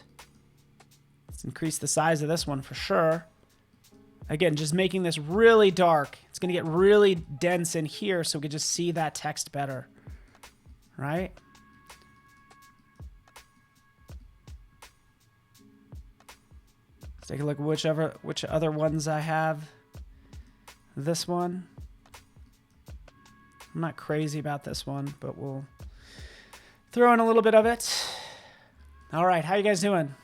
Let's increase the size of this one for sure. Again, just making this really dark. It's going to get really dense in here so we can just see that text better. Right? Take a look at which other ones I have. This one. I'm not crazy about this one, but we'll throw in a little bit of it. All right, how you guys doing?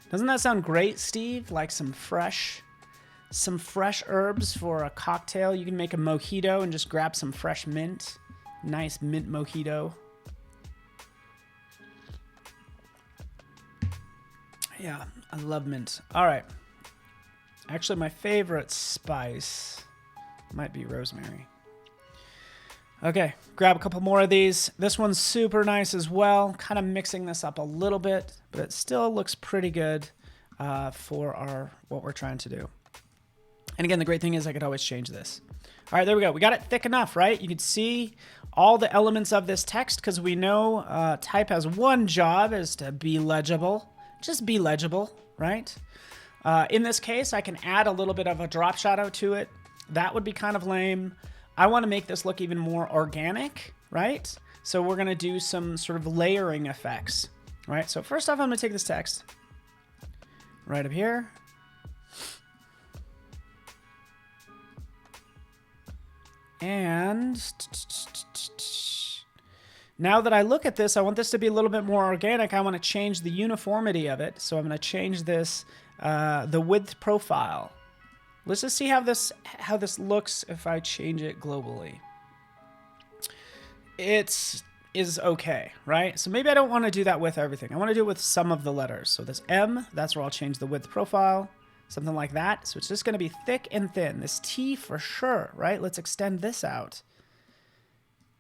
Doesn't that sound great, Steve? Like some fresh herbs for a cocktail. You can make a mojito and just grab some fresh mint. Nice mint mojito. Yeah, I love mint. All right. Actually, my favorite spice might be rosemary. Okay, grab a couple more of these. This one's super nice as well. Kind of mixing this up a little bit, but it still looks pretty good for what we're trying to do. And again, the great thing is I could always change this. All right, there we go. We got it thick enough, right? You can see all the elements of this text because we know type has one job, is to be legible. Just be legible, right? In this case, I can add a little bit of a drop shadow to it. That would be kind of lame. I want to make this look even more organic, right? So we're going to do some sort of layering effects, right? So first off, I'm going to take this text right up here. And Now that I look at this, I want this to be a little bit more organic. I want to change the uniformity of it. So I'm going to change this, the width profile. Let's just see how this looks if I change it globally. It is okay, right? So maybe I don't want to do that with everything. I want to do it with some of the letters. So this M, that's where I'll change the width profile, something like that. So it's just going to be thick and thin. This T for sure, right? Let's extend this out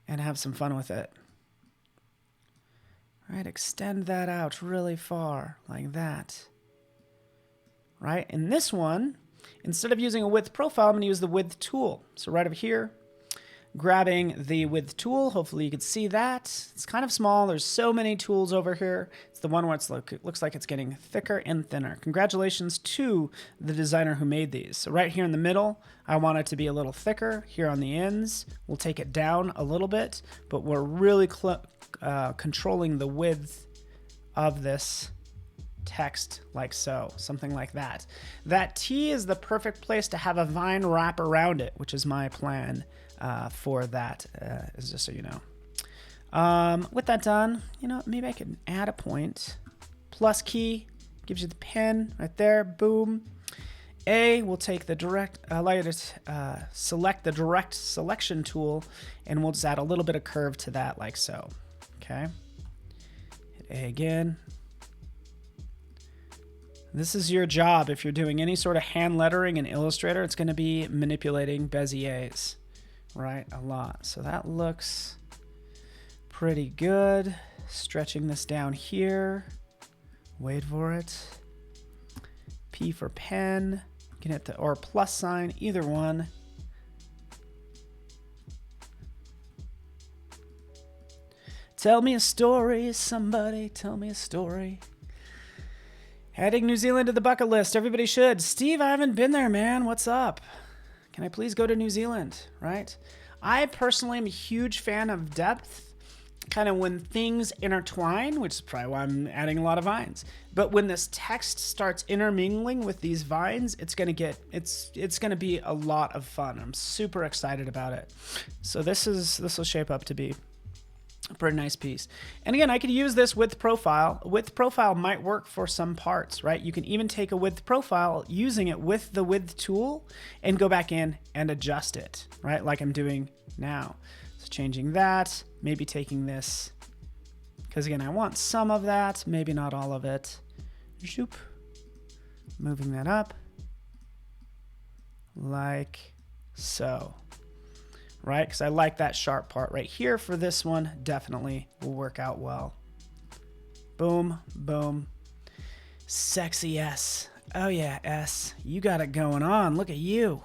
and have some fun with it. Right, extend that out really far, like that. Right, and this one, instead of using a width profile, I'm going to use the width tool. So right over here, grabbing the width tool. Hopefully you can see that. It's kind of small. There's so many tools over here. It's the one where it looks like it's getting thicker and thinner. Congratulations to the designer who made these. So right here in the middle, I want it to be a little thicker. Here on the ends, we'll take it down a little bit, but we're really controlling the width of this text like so, something like that. That T is the perfect place to have a vine wrap around it, which is my plan for that, is just so you know. With that done, you know, maybe I can add a point. Plus key gives you the pen right there. Boom. A, we'll take the direct, allow you to select the direct selection tool, and we'll just add a little bit of curve to that like so. Okay. Hit A again. This is your job. If you're doing any sort of hand lettering in Illustrator, it's going to be manipulating Beziers, right? A lot. So that looks pretty good. Stretching this down here. Wait for it. P for pen. You can hit the or plus sign, either one. Tell me a story, somebody tell me a story. Adding New Zealand to the bucket list. Everybody should. Steve, I haven't been there, man. What's up? Can I please go to New Zealand, right? I personally am a huge fan of depth, kind of when things intertwine, which is probably why I'm adding a lot of vines. But when this text starts intermingling with these vines, it's going to be a lot of fun. I'm super excited about it. So this will shape up to be a pretty nice piece. And again, I could use this width profile. Width profile might work for some parts, right? You can even take a width profile using it with the width tool and go back in and adjust it, right? Like I'm doing now. So changing that, maybe taking this, because again, I want some of that, maybe not all of it. Zoop. Moving that up like so. Right? Because I like that sharp part right here for this one. Definitely will work out well. Boom, boom. Sexy S. Oh yeah, S. You got it going on. Look at you.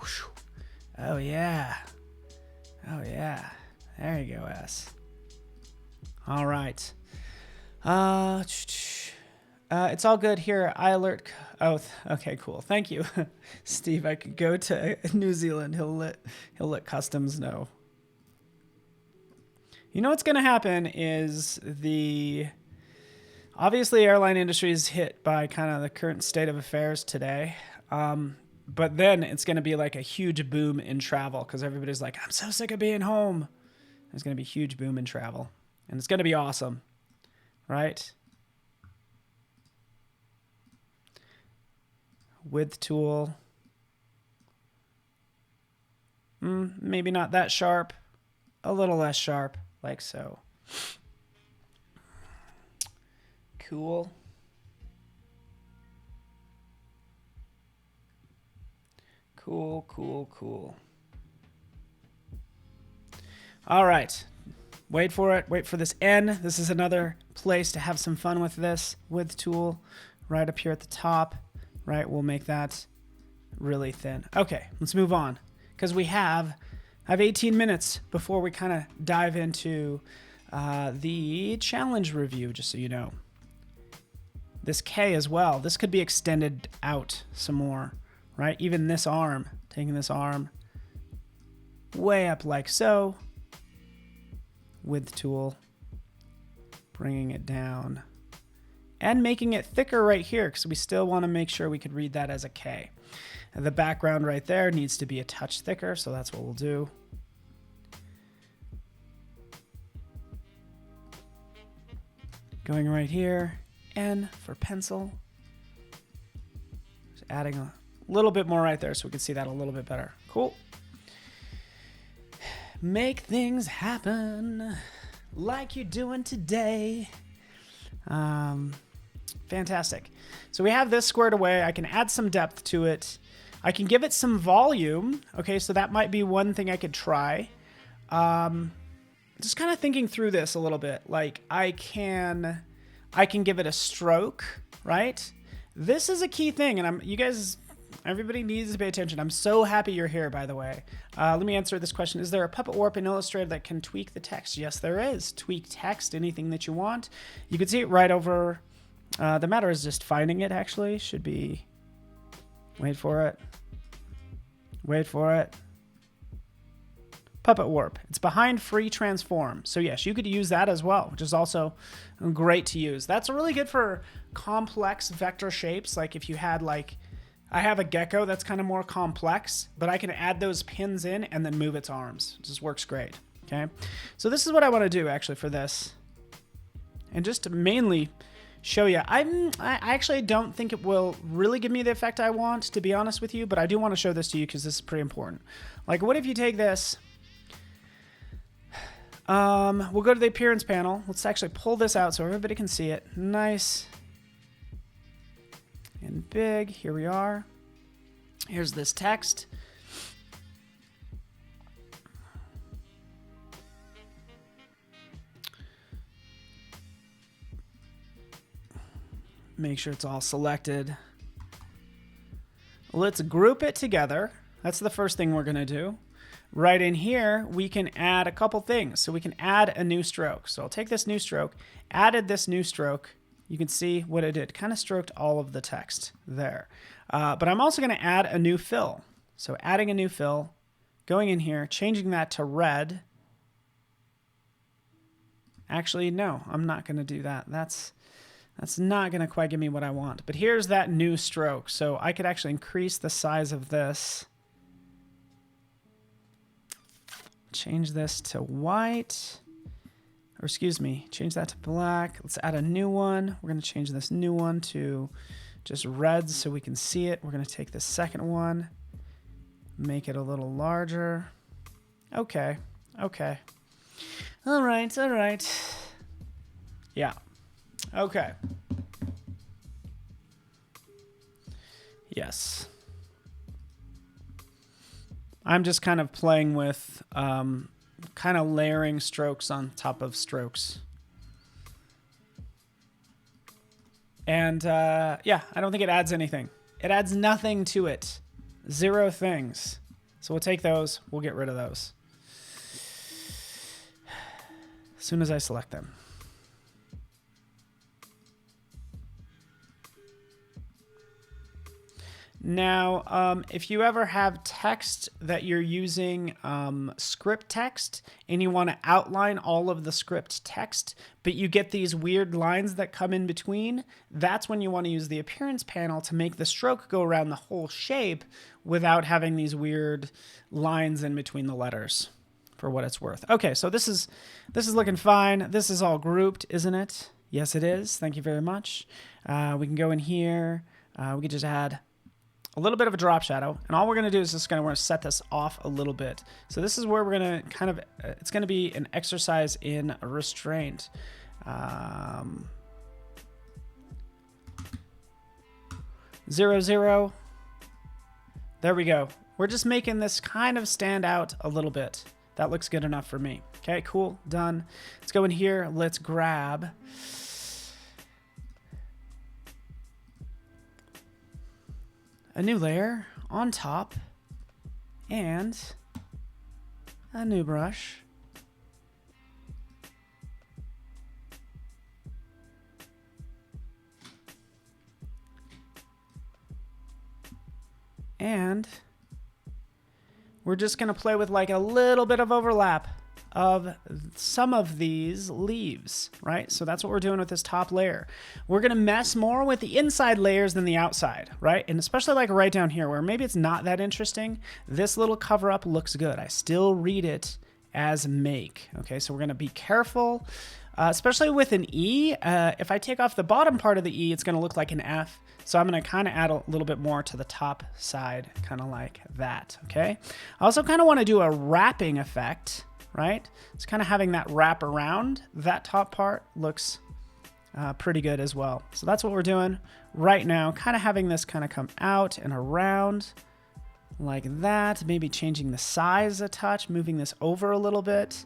Oh yeah. Oh yeah. There you go, S. All right. It's all good here. I alert. Oh, okay, cool. Thank you, Steve. I could go to New Zealand. He'll let customs know. You know what's going to happen is obviously airline industry is hit by kind of the current state of affairs today. But then it's going to be like a huge boom in travel because everybody's like, I'm so sick of being home. There's going to be a huge boom in travel, and it's going to be awesome, right? Width tool. Maybe not that sharp. A little less sharp, like so. Cool. Cool, cool, cool. All right. Wait for it. Wait for this N. This is another place to have some fun with this width tool right up here at the top. Right, we'll make that really thin. Okay, let's move on because I have 18 minutes before we kind of dive into the challenge review, just so you know. This K as well, this could be extended out some more, right? Even this arm, taking this arm way up like so. Width tool, bringing it down. And making it thicker right here because we still want to make sure we could read that as a K. And the background right there needs to be a touch thicker, so that's what we'll do. Going right here, N for pencil. Just adding a little bit more right there so we can see that a little bit better. Cool. Make things happen like you're doing today. Fantastic. So we have this squared away. I can add some depth to it. I can give it some volume. Okay, so that might be one thing I could try. Just kind of thinking through this a little bit. Like I can give it a stroke, right? This is a key thing, and everybody needs to pay attention. I'm so happy you're here, by the way. Let me answer this question. Is there a Puppet Warp in Illustrator that can tweak the text? Yes, there is. Tweak text, anything that you want. You can see it right over. The matter is just finding it, actually. Should be... Wait for it. Wait for it. Puppet Warp. It's behind Free Transform. So yes, you could use that as well, which is also great to use. That's really good for complex vector shapes. Like if you had like... I have a gecko that's kind of more complex, but I can add those pins in and then move its arms. It just works great. Okay. So this is what I want to do actually for this. And just to mainly show you, I actually don't think it will really give me the effect I want, to be honest with you, but I do want to show this to you because this is pretty important. Like what if you take this, we'll go to the appearance panel. Let's actually pull this out so everybody can see it. Nice and big. Here we are. Here's this text. Make sure it's all selected. Let's group it together. That's the first thing we're going to do. Right in here, we can add a couple things. So we can add a new stroke. So I'll take this new stroke, added this new stroke. You can see what it did. Kind of stroked all of the text there. But I'm also going to add a new fill. So adding a new fill, going in here, changing that to red. Actually, no, I'm not going to do that. That's not going to quite give me what I want. But here's that new stroke. So I could actually increase the size of this. Change this to white. Or excuse me, change that to black. Let's add a new one. We're going to change this new one to just red so we can see it. We're going to take the second one, make it a little larger. Okay. Okay. All right. All right. Yeah. Okay. Yes. I'm just kind of playing with kind of layering strokes on top of strokes. And yeah, I don't think it adds anything. It adds nothing to it. Zero things. So we'll take those. We'll get rid of those as soon as I select them. Now, if you ever have text that you're using script text and you want to outline all of the script text, but you get these weird lines that come in between, that's when you want to use the appearance panel to make the stroke go around the whole shape without having these weird lines in between the letters, for what it's worth. Okay, so this is looking fine. This is all grouped, isn't it? Yes, it is. Thank you very much. We can go in here. We can just add a little bit of a drop shadow, and all we're going to do is just we're going to set this off a little bit. So this is where we're going to kind of, it's going to be an exercise in restraint. 0, 0. There we go. We're just making this kind of stand out a little bit. That looks good enough for me. Okay, cool, done. Let's go in here. Let's grab a new layer on top and a new brush. And we're just going to play with like a little bit of overlap of some of these leaves, right? So that's what we're doing with this top layer. We're going to mess more with the inside layers than the outside, right? And especially like right down here where maybe it's not that interesting. This little cover up looks good. I still read it as make. Okay, so we're going to be careful especially with an E. If I take off the bottom part of the E, it's going to look like an F. So I'm going to kind of add a little bit more to the top side, kind of like that, okay? I also kind of want to do a wrapping effect, right? It's kind of having that wrap around. That top part looks pretty good as well. So that's what we're doing right now, kind of having this kind of come out and around like that, maybe changing the size a touch, moving this over a little bit.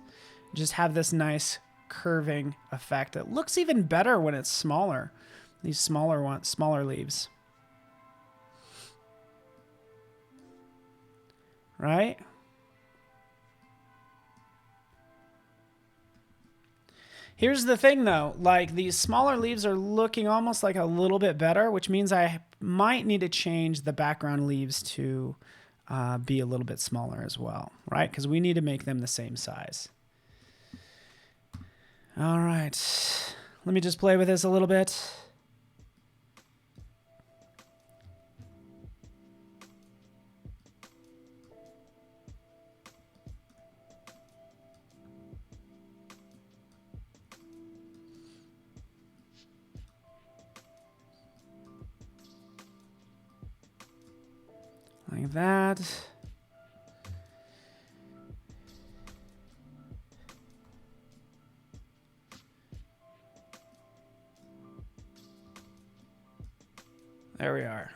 Just have this nice curving effect. It looks even better when it's smaller. These smaller leaves. Right? Here's the thing though, like these smaller leaves are looking almost like a little bit better, which means I might need to change the background leaves to be a little bit smaller as well, right? Because we need to make them the same size. All right, let me just play with this a little bit. Like that. There we are.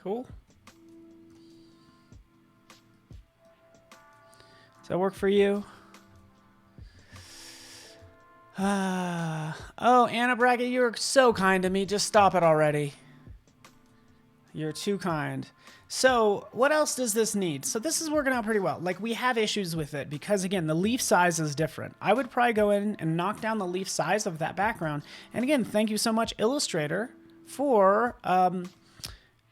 Cool. Does that work for you? Oh, Anna Brackett, you're so kind to me. Just stop it already. You're too kind. So what else does this need? So this is working out pretty well. Like we have issues with it because again, the leaf size is different. I would probably go in and knock down the leaf size of that background. And again, thank you so much, Illustrator, for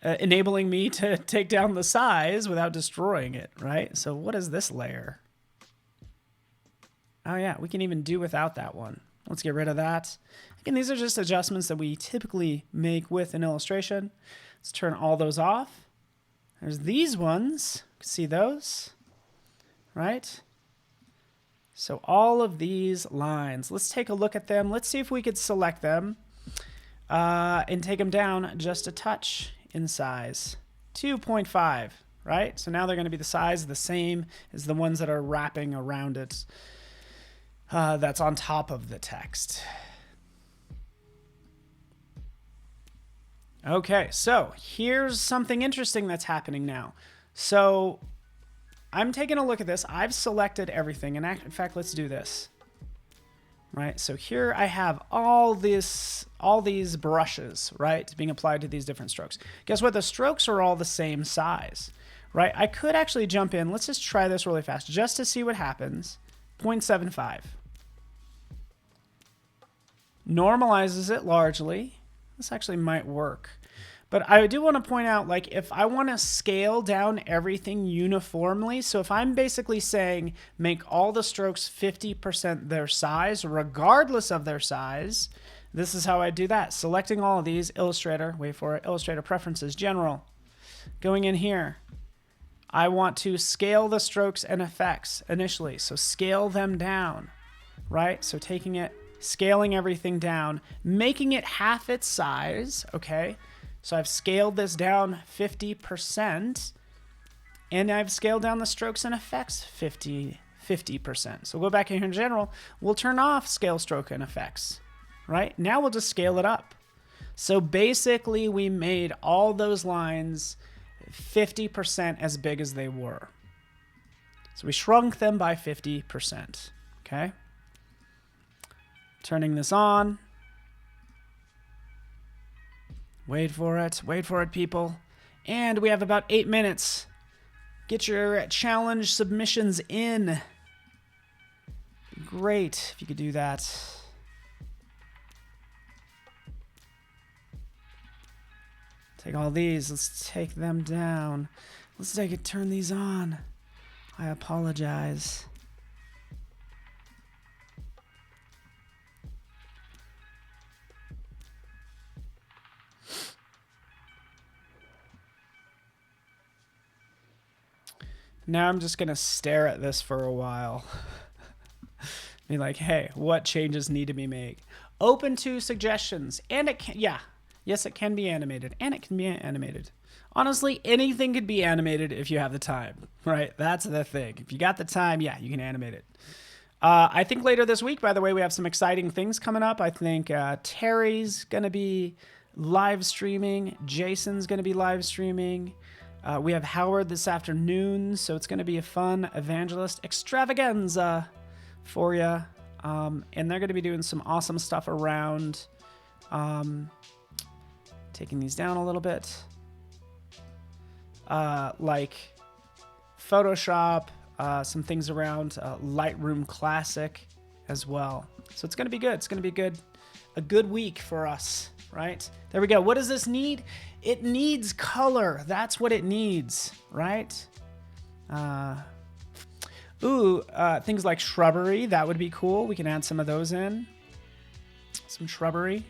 enabling me to take down the size without destroying it, right? So what is this layer? Oh yeah, we can even do without that one. Let's get rid of that. Again, these are just adjustments that we typically make with an illustration. Let's turn all those off. There's these ones. See those? Right? So all of these lines, let's take a look at them. Let's see if we could select them and take them down just a touch in size. 2.5, right? So now they're going to be the size the same as the ones that are wrapping around it. That's on top of the text. Okay, so here's something interesting that's happening now. So I'm taking a look at this. I've selected everything. And in fact, let's do this. Right, so here I have all these brushes, right, being applied to these different strokes. Guess what? The strokes are all the same size, right? I could actually jump in. Let's just try this really fast just to see what happens. 0.75. Normalizes it largely. This actually might work. But I do want to point out, like, if I want to scale down everything uniformly, so if I'm basically saying make all the strokes 50% their size, regardless of their size, this is how I do that. Selecting all of these, Illustrator, wait for it, Illustrator Preferences, General. Going in here, I want to scale the strokes and effects initially, so scale them down, right? So taking it, scaling everything down, making it half its size, okay? So I've scaled this down 50%, and I've scaled down the strokes and effects 50%. So we'll go back in here in general. We'll turn off scale, stroke, and effects, right? Now we'll just scale it up. So basically we made all those lines 50% as big as they were. So we shrunk them by 50%, okay? Turning this on. Wait for it, people. And we have about 8 minutes. Get your challenge submissions in. Great if you could do that. Take all these, let's take them down. Let's turn these on. I apologize. Now I'm just going to stare at this for a while. Be like, hey, what changes need to be made? Open to suggestions. And it can, yeah. Yes, it can be animated. And it can be animated. Honestly, anything could be animated if you have the time, right? That's the thing. If you got the time, yeah, you can animate it. I think later this week, by the way, we have some exciting things coming up. I think Terry's going to be live streaming. Jason's going to be live streaming. We have Howard this afternoon, so it's going to be a fun evangelist extravaganza for you. And they're going to be doing some awesome stuff around taking these down a little bit. Like Photoshop, some things around Lightroom Classic as well. So it's going to be good. It's going to be a good week for us, right? There we go. What does this need? It needs color. That's what it needs, right? Things like shrubbery. That would be cool. We can add some of those in. Some shrubbery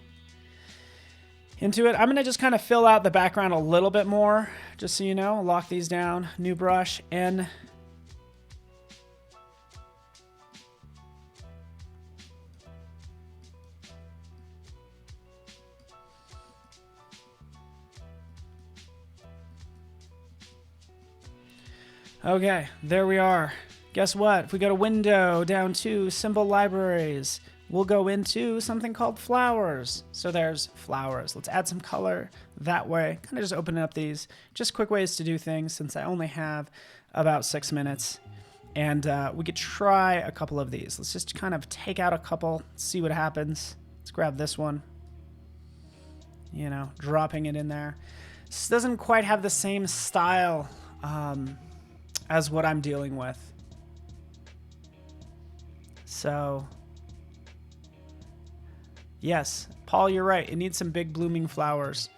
into it. I'm going to just kind of fill out the background a little bit more, just so you know. Lock these down. New brush, N. Okay, there we are. Guess what? If we go to Window, down to Symbol Libraries, we'll go into something called Flowers. So there's flowers. Let's add some color that way. Kind of just opening up these. Just quick ways to do things since I only have about 6 minutes. And we could try a couple of these. Let's just kind of take out a couple, see what happens. Let's grab this one. You know, dropping it in there. This doesn't quite have the same style as what I'm dealing with. So, yes, Paul, you're right. It needs some big blooming flowers.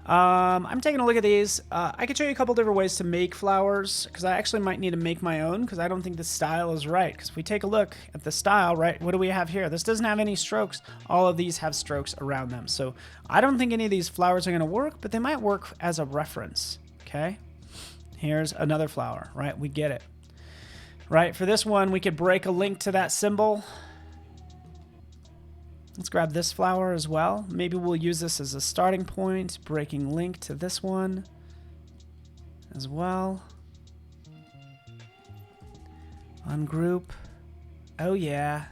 I'm taking a look at these. I could show you a couple different ways to make flowers, because I actually might need to make my own, because I don't think the style is right. Because if we take a look at the style, right, what do we have here? This doesn't have any strokes. All of these have strokes around them. So I don't think any of these flowers are going to work, but they might work as a reference, okay? Here's another flower, right? We get it. Right, for this one, we could break a link to that symbol. Let's grab this flower as well. Maybe we'll use this as a starting point, breaking link to this one as well. Ungroup. Oh, yeah.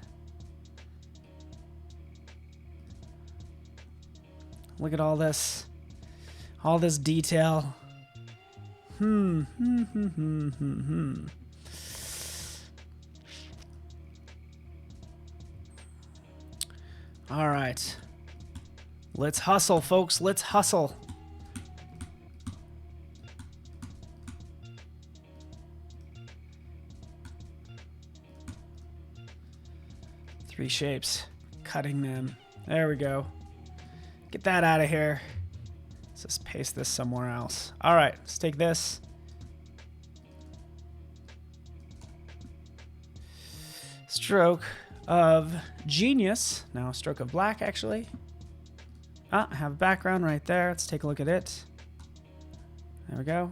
Look at all this detail. All right. Let's hustle, folks. Let's hustle. Three shapes. Cutting them. There we go. Get that out of here. Let's just paste this somewhere else. All right. Let's take this. Stroke of genius. Now, stroke of black, actually. I have a background right there. Let's take a look at it. There we go.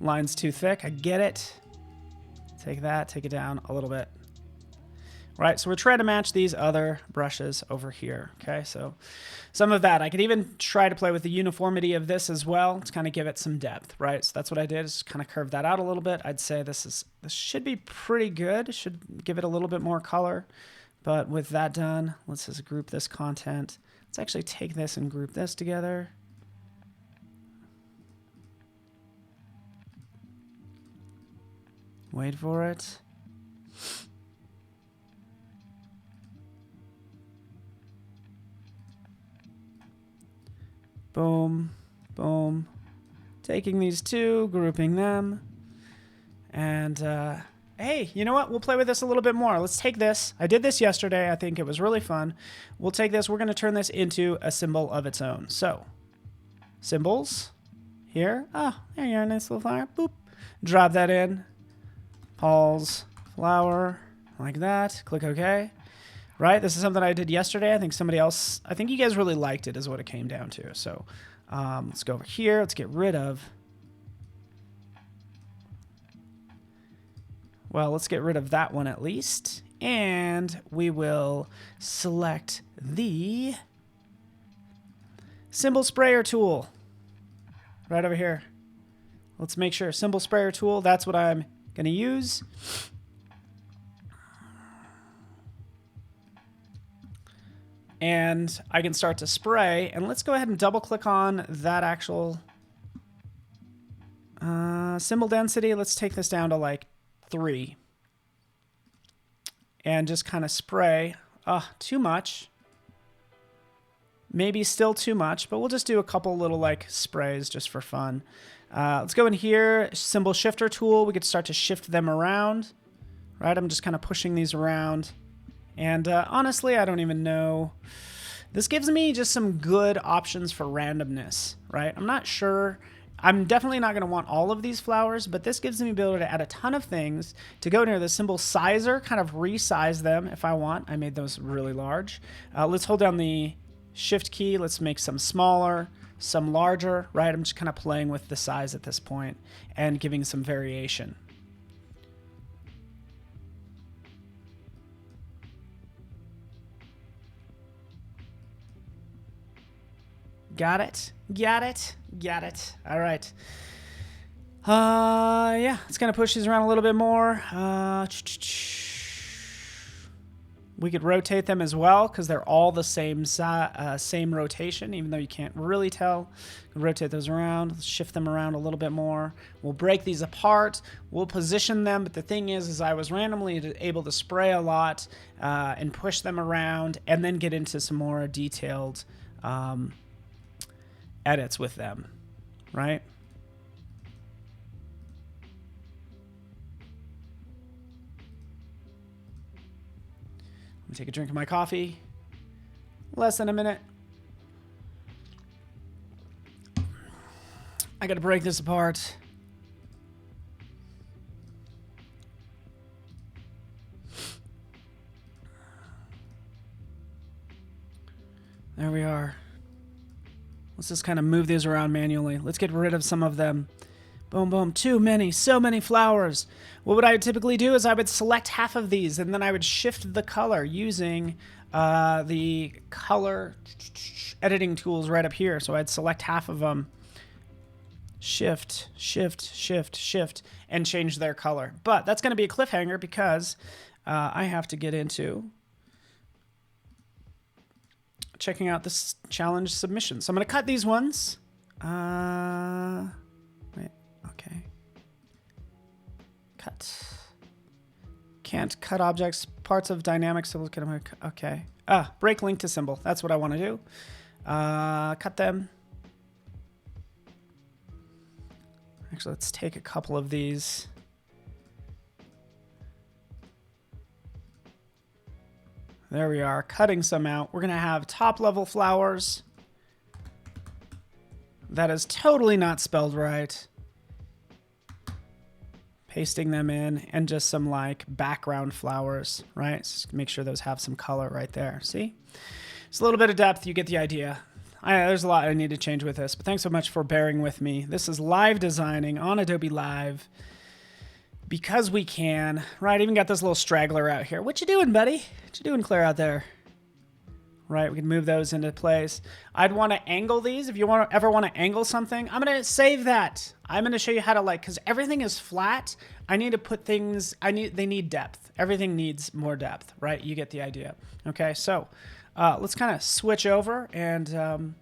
Line's too thick. I get it. Take that. Take it down a little bit. Right, so we're trying to match these other brushes over here. Okay, so some of that. I could even try to play with the uniformity of this as well to kind of give it some depth, right? So that's what I did, is kind of curve that out a little bit. I'd say this should be pretty good. Should give it a little bit more color. But with that done, let's just group this content. Let's actually take this and group this together. Wait for it. Boom, boom. Taking these two, grouping them. And, hey, you know what? We'll play with this a little bit more. Let's take this. I did this yesterday. I think it was really fun. We'll take this. We're going to turn this into a symbol of its own. So, symbols. Here. Oh, there you are. Nice little flower. Boop. Drop that in. Paul's flower. Like that. Click OK. Right? This is something I did yesterday. I think somebody else, I think you guys really liked it is what it came down to. So let's go over here. Let's get rid of Well, let's get rid of that one at least. And we will select the symbol sprayer tool right over here. Let's make sure symbol sprayer tool, that's what I'm going to use. And I can start to spray. And let's go ahead and double click on that actual symbol density. Let's take this down to like 3. And just kind of spray. Too much. Maybe still too much, but we'll just do a couple little like sprays just for fun. Let's go in here, symbol shifter tool. We could start to shift them around. Right, I'm just kind of pushing these around. And honestly, I don't even know. This gives me just some good options for randomness, right? I'm not sure. I'm definitely not going to want all of these flowers, but this gives me the ability to add a ton of things. To go near the symbol sizer, kind of resize them if I want. I made those really large. Let's hold down the shift key. Let's make some smaller, some larger, right? I'm just kind of playing with the size at this point and giving some variation. Got it. Got it. Got it. All right. Yeah, it's going to push these around a little bit more. We could rotate them as well because they're all the same rotation, even though you can't really tell. Rotate those around, shift them around a little bit more. We'll break these apart. We'll position them, but the thing is I was randomly able to spray a lot and push them around and then get into some more detailed edits with them, right? Let me take a drink of my coffee. Less than a minute. I gotta break this apart. There we are. Let's just kind of move these around manually. Let's get rid of some of them. Boom, boom. Too many. So many flowers. What would I typically do is I would select half of these, and then I would shift the color using the color editing tools right up here. So I'd select half of them. Shift, shift, shift, shift, and change their color. But that's going to be a cliffhanger because I have to get into checking out this challenge submission. So I'm going to cut these ones. Wait, okay. Cut. Can't cut objects, parts of dynamic symbol. Okay. Break link to symbol. That's what I want to do. Cut them. Actually, let's take a couple of these. There we are, cutting some out. We're going to have top level flowers. That is totally not spelled right. Pasting them in, and just some like background flowers, right? Just make sure those have some color right there. See? It's a little bit of depth. You get the idea. There's a lot I need to change with this, but thanks so much for bearing with me. This is live designing on Adobe Live. Because we can, right? Even got this little straggler out here. What you doing, buddy? What you doing, Claire, out there? Right, we can move those into place. I'd want to angle these. If you ever want to angle something, I'm going to save that. I'm going to show you how to because everything is flat. I need to put things, they need depth. Everything needs more depth, right? You get the idea. Okay, so let's kind of switch over and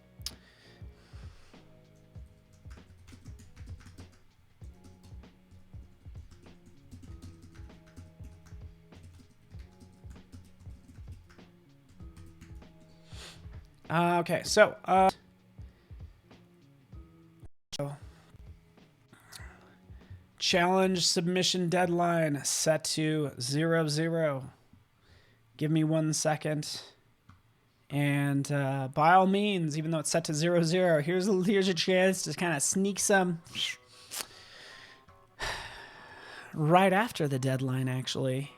okay, so challenge submission deadline set to 00. Give me 1 second, and by all means, even though it's set to 00, here's a chance to kind of sneak some right after the deadline, actually,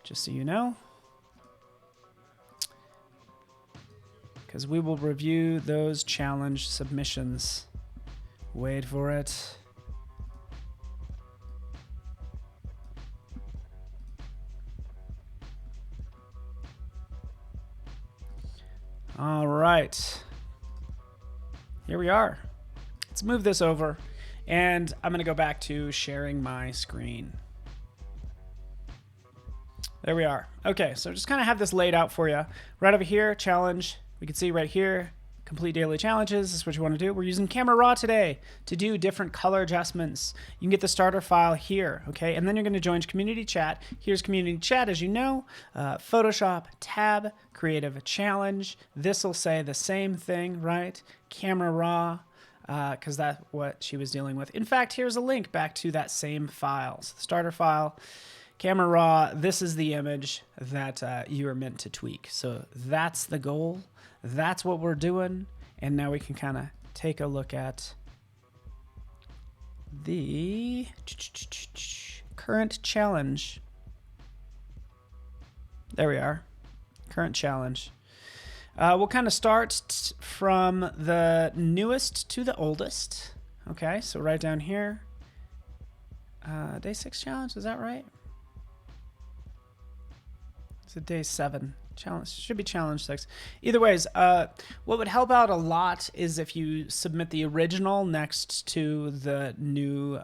just so you know. Because we will review those challenge submissions. Wait for it. All right. Here we are. Let's move this over, and I'm going to go back to sharing my screen. There we are. Okay, so just kind of have this laid out for you. Right over here, challenge. We can see right here, complete daily challenges. This is what you want to do. We're using Camera Raw today to do different color adjustments. You can get the starter file here, okay? And then you're going to join community chat. Here's community chat, as you know. Photoshop tab, creative challenge. This will say the same thing, right? Camera Raw, because that's what she was dealing with. In fact, here's a link back to that same file. So the starter file. Camera Raw, this is the image that you are meant to tweak. So that's the goal. That's what we're doing. And now we can kind of take a look at the current challenge. There we are. Current challenge. We'll kind of start from the newest to the oldest. Okay, so right down here. Day 6 challenge, is that right? It's a day 7 challenge. Should be challenge 6. Either ways, what would help out a lot is if you submit the original next to the new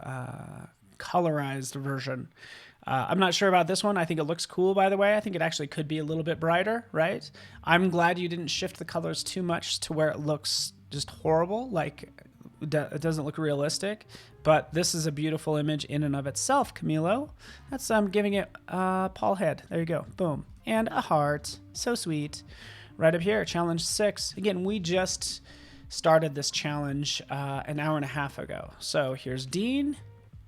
colorized version. I'm not sure about this one. I think it looks cool, by the way. I think it actually could be a little bit brighter, right? I'm glad you didn't shift the colors too much to where it looks just horrible, like it doesn't look realistic. But this is a beautiful image in and of itself, Camilo. That's giving it Paul head. There you go. Boom. And a heart. So sweet. Right up here, challenge 6. Again, we just started this challenge an hour and a half ago. So here's Dean,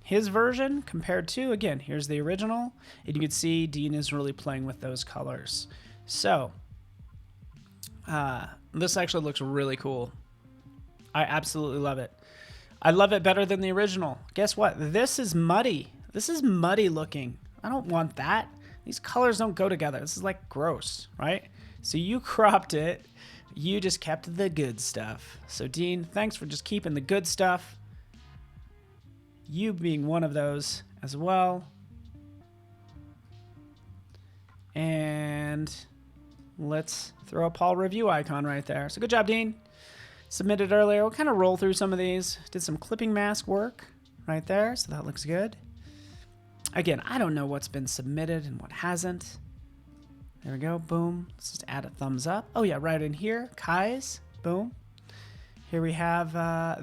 his version compared to, again, here's the original. And you can see Dean is really playing with those colors. So this actually looks really cool. I absolutely love it. I love it better than the original. Guess what? This is muddy. This is muddy looking. I don't want that. These colors don't go together. This is like gross, right? So you cropped it. You just kept the good stuff. So Dean, thanks for just keeping the good stuff. You being one of those as well. And let's throw a Paul review icon right there. So good job, Dean. Submitted earlier. We'll kind of roll through some of these. Did some clipping mask work right there, so that looks good. Again, I don't know what's been submitted and what hasn't. There we go. Boom. Let's just add a thumbs up. Oh, yeah, right in here. Kai's. Boom. Here we have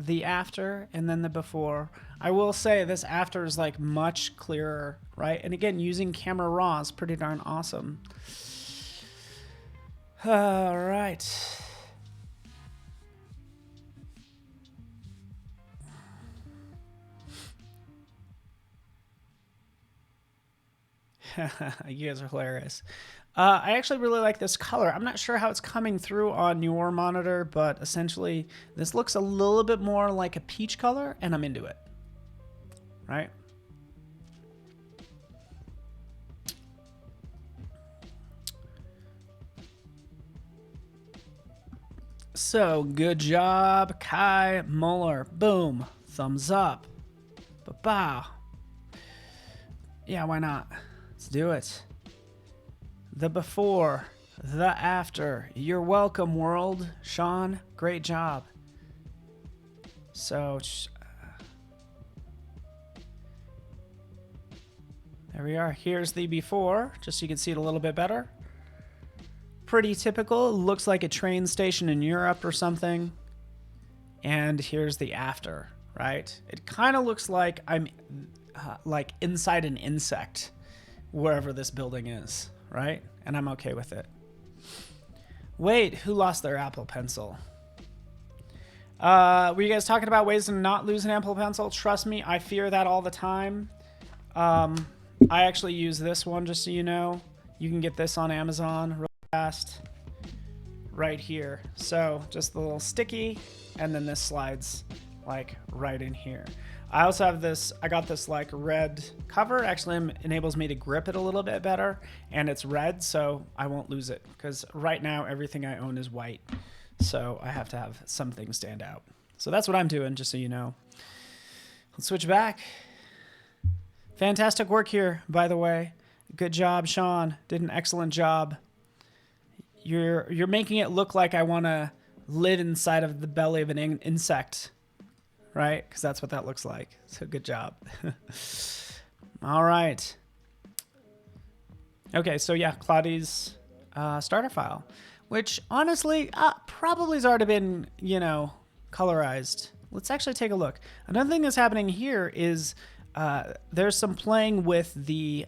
the after and then the before. I will say this after is like much clearer, right? And again, using Camera Raw is pretty darn awesome. All right. You guys are hilarious. I actually really like this color. I'm not sure how it's coming through on your monitor, but essentially this looks a little bit more like a peach color, and I'm into it. Right? So, good job, Kai Muller. Boom. Thumbs up. Ba-bow. Yeah, why not? Let's do it. The before, the after. You're welcome, world. Sean, great job. So, there we are. Here's the before, just so you can see it a little bit better. Pretty typical. Looks like a train station in Europe or something. And here's the after, right? It kind of looks like I'm like inside an insect, wherever this building is, right? And I'm okay with it. Wait, who lost their Apple Pencil? Were you guys talking about ways to not lose an Apple Pencil? Trust me, I fear that all the time. I actually use this one, just so you know. You can get this on Amazon real fast right here. So just the little sticky, and then this slides like right in here. I also have this, I got this like red cover. Actually enables me to grip it a little bit better, and it's red, so I won't lose it, because right now everything I own is white. So I have to have something stand out. So that's what I'm doing, just so you know. Let's switch back. Fantastic work here, by the way. Good job, Sean. Did an excellent job. you're making it look like I want to live inside of the belly of an insect, right? Because that's what that looks like. So good job. All right. Okay, so yeah, Claudie's starter file, which honestly probably has already been, colorized. Let's actually take a look. Another thing that's happening here is there's some playing with the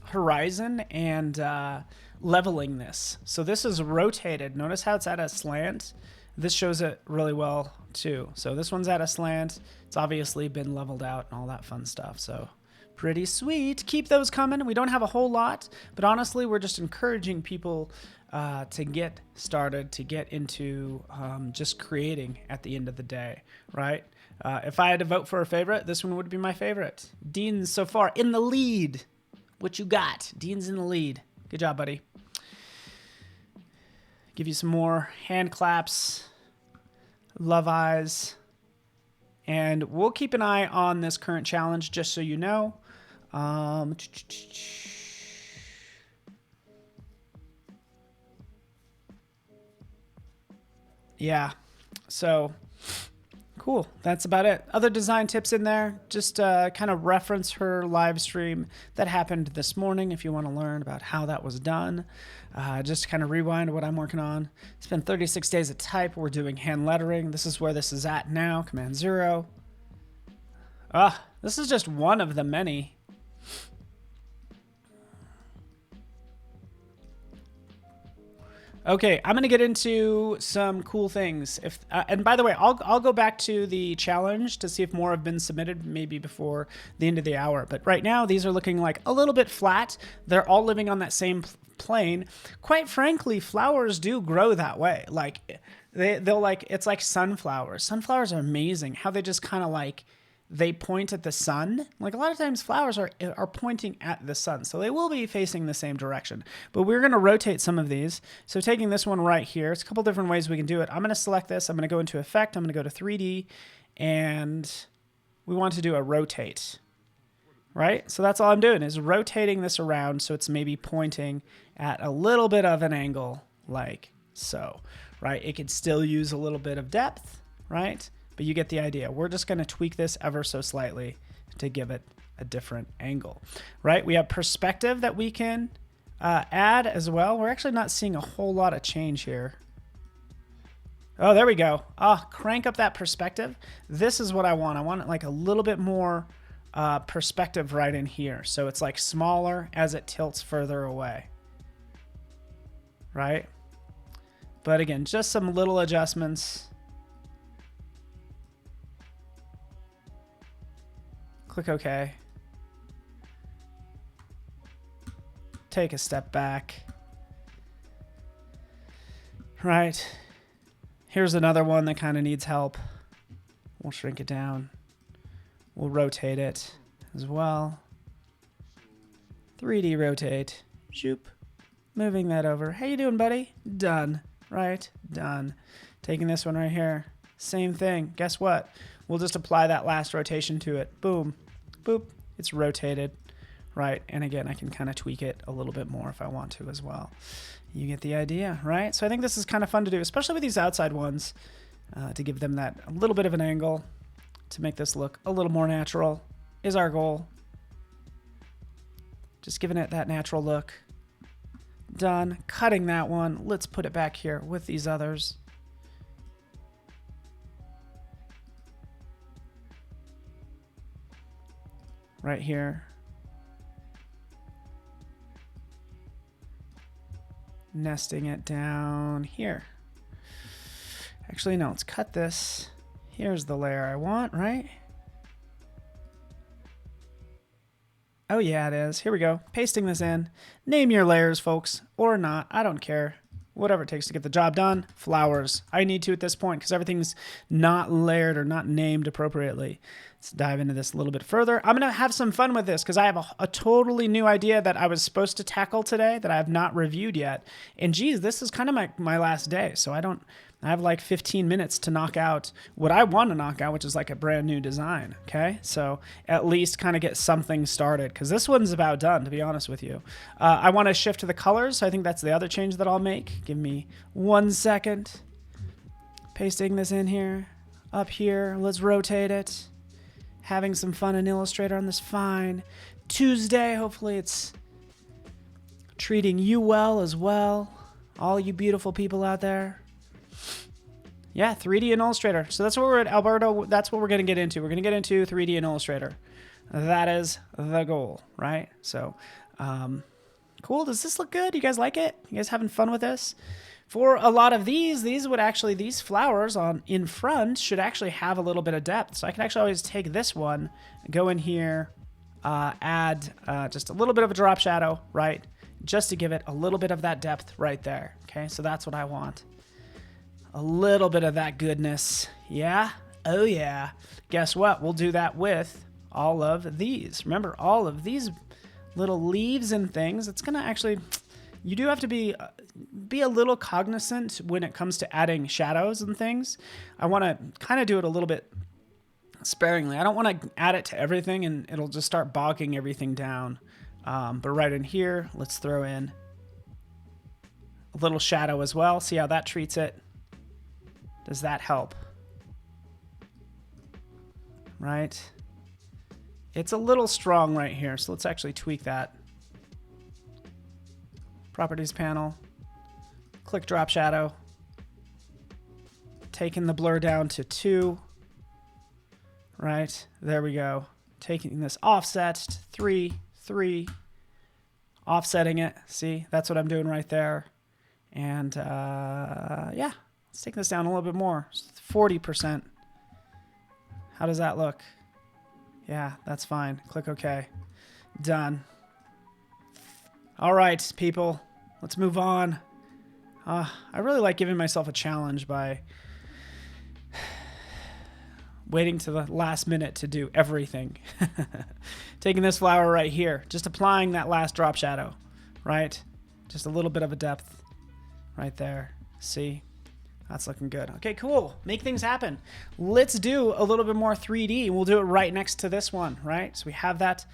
horizon and leveling this. So this is rotated. Notice how it's at a slant. This shows it really well too. So this one's at a slant. It's obviously been leveled out and all that fun stuff. So pretty sweet. Keep those coming. We don't have a whole lot, but honestly, we're just encouraging people to get started, to get into just creating at the end of the day, right? If I had to vote for a favorite, this one would be my favorite. Dean's so far in the lead. What you got? Dean's in the lead. Good job, buddy. Give you some more hand claps, love eyes, and we'll keep an eye on this current challenge just so you know. Yeah, so cool. That's about it. Other design tips in there, just kind of reference her live stream that happened this morning if you want to learn about how that was done. Just kind of rewind what I'm working on. It's been 36 days of type. We're doing hand lettering. This is where this is at now, Command 0. This is just one of the many. Okay, I'm gonna get into some cool things. And by the way, I'll go back to the challenge to see if more have been submitted, maybe before the end of the hour. But right now, these are looking like a little bit flat. They're all living on that same plane. Quite frankly, flowers do grow that way. Like they'll like it's like sunflowers. Sunflowers are amazing. How they just kind of like they point at the sun. Like a lot of times flowers are pointing at the sun. So they will be facing the same direction. But we're going to rotate some of these. So taking this one right here, it's a couple different ways we can do it. I'm going to select this. I'm going to go into Effect. I'm going to go to 3D. And we want to do a rotate. Right? So that's all I'm doing is rotating this around so it's maybe pointing at a little bit of an angle like so. Right? It could still use a little bit of depth. Right? But you get the idea. We're just going to tweak this ever so slightly to give it a different angle, right? We have perspective that we can add as well. We're actually not seeing a whole lot of change here. Oh, there we go. Crank up that perspective. This is what I want. I want it like a little bit more perspective right in here. So it's like smaller as it tilts further away, right? But again, just some little adjustments. Click OK. Take a step back. Right. Here's another one that kind of needs help. We'll shrink it down. We'll rotate it as well. 3D rotate. Shoop. Moving that over. How you doing, buddy? Done. Right? Done. Taking this one right here. Same thing. Guess what? We'll just apply that last rotation to it. Boom. Boop. It's rotated. Right? And again, I can kind of tweak it a little bit more if I want to as well. You get the idea, right? So I think this is kind of fun to do, especially with these outside ones, to give them that a little bit of an angle to make this look a little more natural is our goal. Just giving it that natural look. Done. Cutting that one. Let's put it back here with these others. Right here. Nesting it down here. Actually, no, let's cut this. Here's the layer I want, right? Oh yeah, it is. Here we go. Pasting this in. Name your layers, folks, or not. I don't care. Whatever it takes to get the job done. Flowers. I need to at this point because everything's not layered or not named appropriately. Let's dive into this a little bit further. I'm going to have some fun with this because I have a totally new idea that I was supposed to tackle today that I have not reviewed yet. And geez, this is kind of my last day. So I have like 15 minutes to knock out what I want to knock out, which is like a brand new design. Okay. So at least kind of get something started because this one's about done, to be honest with you. I want to shift to the colors. So I think that's the other change that I'll make. Give me 1 second. Pasting this in here, up here. Let's rotate it. Having some fun in Illustrator on this fine Tuesday. Hopefully it's treating you well as well. All you beautiful people out there. Yeah, 3D in Illustrator. So that's what we're at, Alberto. That's what we're going to get into. We're going to get into 3D in Illustrator. That is the goal, right? So, cool. Does this look good? You guys like it? You guys having fun with this? For a lot of these flowers in front should actually have a little bit of depth. So I can actually always take this one, go in here, add just a little bit of a drop shadow, right? Just to give it a little bit of that depth right there. Okay, so that's what I want. A little bit of that goodness. Yeah? Oh yeah. Guess what? We'll do that with all of these. Remember, all of these little leaves and things, it's going to actually... You do have to be a little cognizant when it comes to adding shadows and things. I want to kind of do it a little bit sparingly. I don't want to add it to everything and it'll just start bogging everything down. But right in here, let's throw in a little shadow as well. See how that treats it. Does that help? Right? It's a little strong right here, so let's actually tweak that. Properties panel, click drop shadow, taking the blur down to 2, right? There we go. Taking this offset to 3, offsetting it. See, that's what I'm doing right there. And yeah, let's take this down a little bit more, 40%. How does that look? Yeah, that's fine. Click OK. Done. All right, people, let's move on. I really like giving myself a challenge by waiting to the last minute to do everything. Taking this flower right here, just applying that last drop shadow, right? Just a little bit of a depth right there. See? That's looking good. Okay, cool. Make things happen. Let's do a little bit more 3D. We'll do it right next to this one, right? So we have that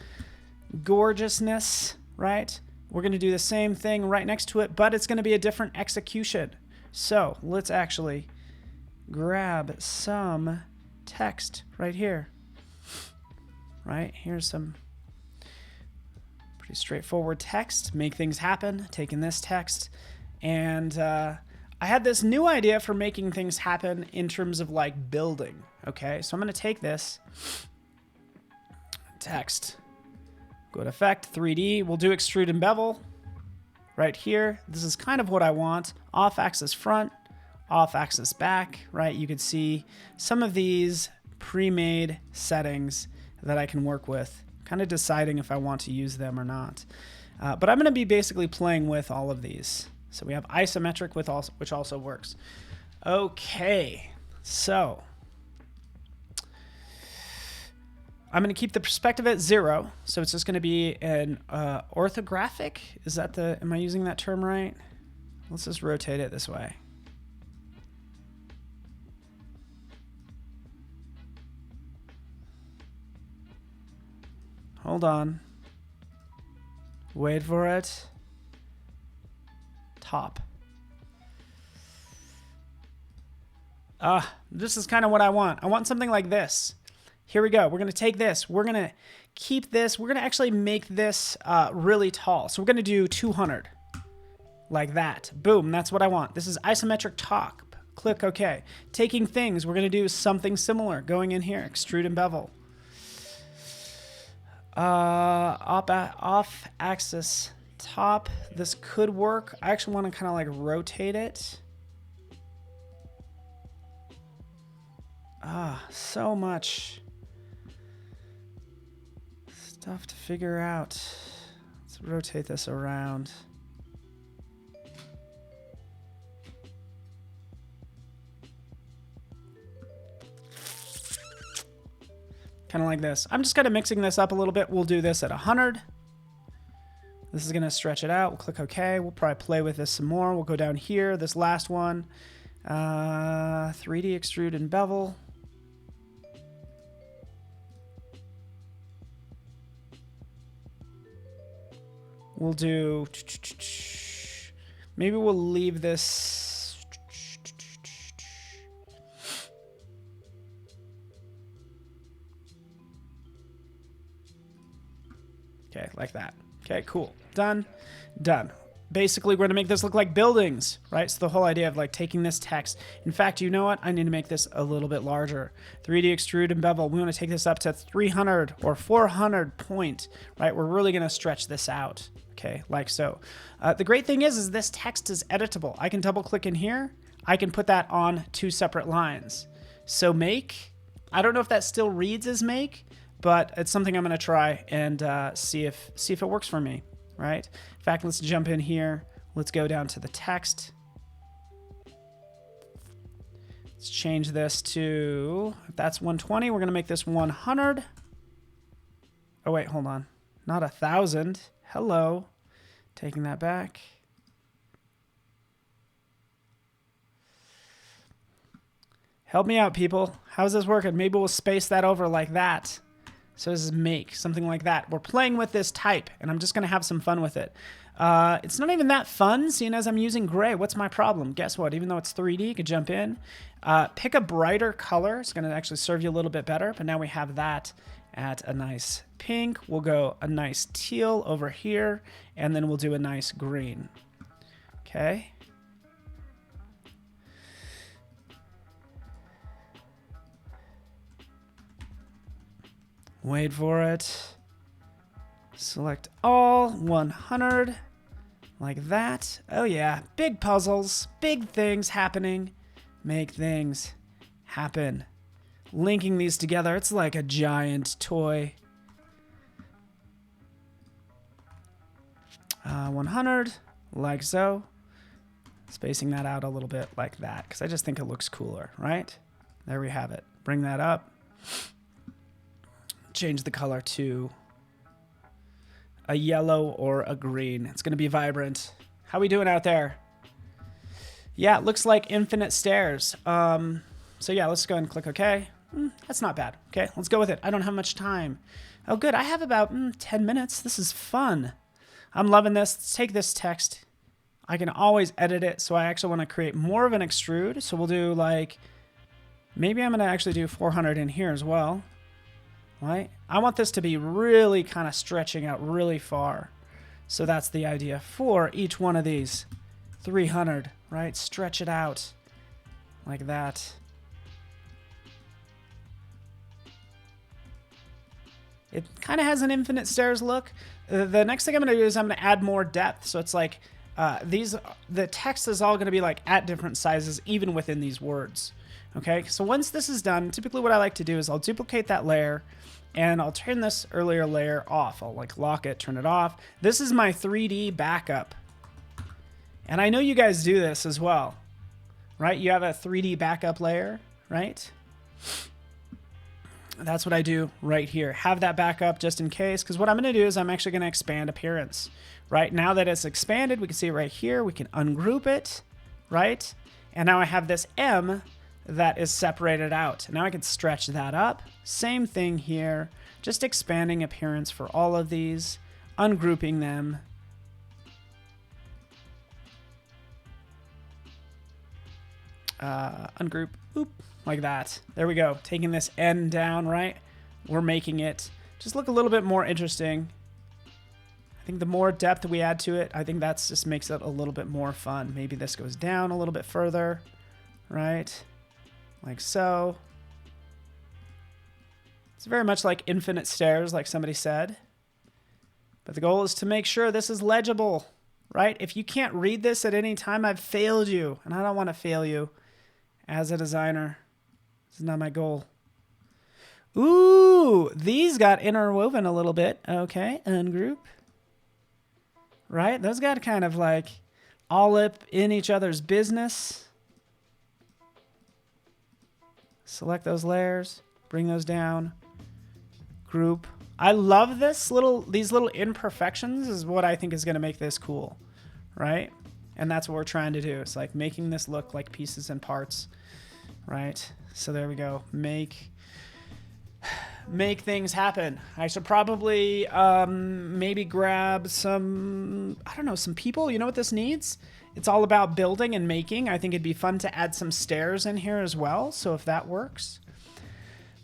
gorgeousness, right? We're going to do the same thing right next to it, but it's going to be a different execution. So let's actually grab some text right here. Right? Here's some pretty straightforward text. Make things happen. Taking this text. And I had this new idea for making things happen in terms of like building. Okay, so I'm going to take this text. Go to Effect, 3D. We'll do Extrude and Bevel right here. This is kind of what I want. Off-axis front, off-axis back, right? You can see some of these pre-made settings that I can work with, kind of deciding if I want to use them or not. But I'm going to be basically playing with all of these. So we have isometric, which also works. Okay, so... I'm going to keep the perspective at 0, so it's just going to be an orthographic. Is that am I using that term right? Let's just rotate it this way. Hold on. Wait for it. Top. This is kind of what I want. I want something like this. Here we go. We're going to take this. We're going to keep this. We're going to actually make this really tall. So we're going to do 200. Like that. Boom. That's what I want. This is isometric top. Click OK. Taking things. We're going to do something similar. Going in here. Extrude and bevel. Off-axis top. This could work. I actually want to kind of like rotate it. So much stuff to figure out. Let's rotate this around. kind of like this. I'm just kind of mixing this up a little bit. We'll do this at 100. This is going to stretch it out. We'll click OK. We'll probably play with this some more. We'll go down here. This last one, 3D extrude and bevel. We'll do, maybe we'll leave this. Okay, like that. Okay, cool. Done. Done. Basically, we're going to make this look like buildings, right? So the whole idea of like taking this text. In fact, you know what? I need to make this a little bit larger. 3D extrude and bevel. We want to take this up to 300 or 400 point, right? We're really going to stretch this out. Okay, like so. The great thing is this text is editable. I can double click in here. I can put that on 2 separate lines. So make, I don't know if that still reads as make, but it's something I'm going to try and see if it works for me, right? In fact, let's jump in here. Let's go down to the text. Let's change this to, if that's 120, we're going to make this 100. Oh, wait, hold on. Not 1,000. Hello. Taking that back. Help me out, people. How's this working? Maybe we'll space that over like that. So this is make, something like that. We're playing with this type, and I'm just going to have some fun with it. It's not even that fun, seeing as I'm using gray. What's my problem? Guess what? Even though it's 3D, you could jump in. Pick a brighter color. It's going to actually serve you a little bit better, but now we have that at a nice pink. We'll go a nice teal over here, and then we'll do a nice green. Okay. Wait for it. Select all, 100, like that. Oh yeah, big puzzles, big things happening. Make things happen. Linking these together, it's like a giant toy. 100, like so. Spacing that out a little bit like that, because I just think it looks cooler, right? There we have it. Bring that up. Change the color to a yellow or a green. It's going to be vibrant. How we doing out there? Yeah, it looks like infinite stairs. So yeah, let's go ahead and click OK. That's not bad. Okay, let's go with it. I don't have much time. Oh, good. I have about 10 minutes. This is fun. I'm loving this. Let's take this text. I can always edit it, so I actually want to create more of an extrude. So we'll do like, maybe I'm going to actually do 400 in here as well. Right? I want this to be really kind of stretching out really far. So that's the idea for each one of these. 300, right? Stretch it out like that. It kind of has an infinite stairs look. The next thing I'm going to do is I'm going to add more depth. So it's like the text is all going to be like at different sizes, even within these words. Okay, so once this is done, typically what I like to do is I'll duplicate that layer and I'll turn this earlier layer off. I'll like lock it, turn it off. This is my 3D backup. And I know you guys do this as well, right? You have a 3D backup layer, right? That's what I do right here. Have that backup just in case, because what I'm going to do is I'm actually going to expand appearance. Right now that it's expanded, we can see it right here. We can ungroup it, right? And now I have this M that is separated out. Now I can stretch that up. Same thing here, just expanding appearance for all of these, ungrouping them. Ungroup, oop, like that. There we go. Taking this N down, right? We're making it just look a little bit more interesting. I think the more depth we add to it, I think that's just makes it a little bit more fun. Maybe this goes down a little bit further, right? Like so. It's very much like infinite stairs, like somebody said. But the goal is to make sure this is legible, right? If you can't read this at any time, I've failed you. And I don't want to fail you as a designer. This is not my goal. Ooh, these got interwoven a little bit. Okay, ungroup. Right? Those got kind of like all up in each other's business. Select those layers, bring those down, group. I love these little imperfections is what I think is going to make this cool, right? And that's what we're trying to do. It's like making this look like pieces and parts, right? So there we go. Make things happen. I should probably maybe grab some, I don't know, some people. You know what this needs? It's all about building and making. I think it'd be fun to add some stairs in here as well. So if that works.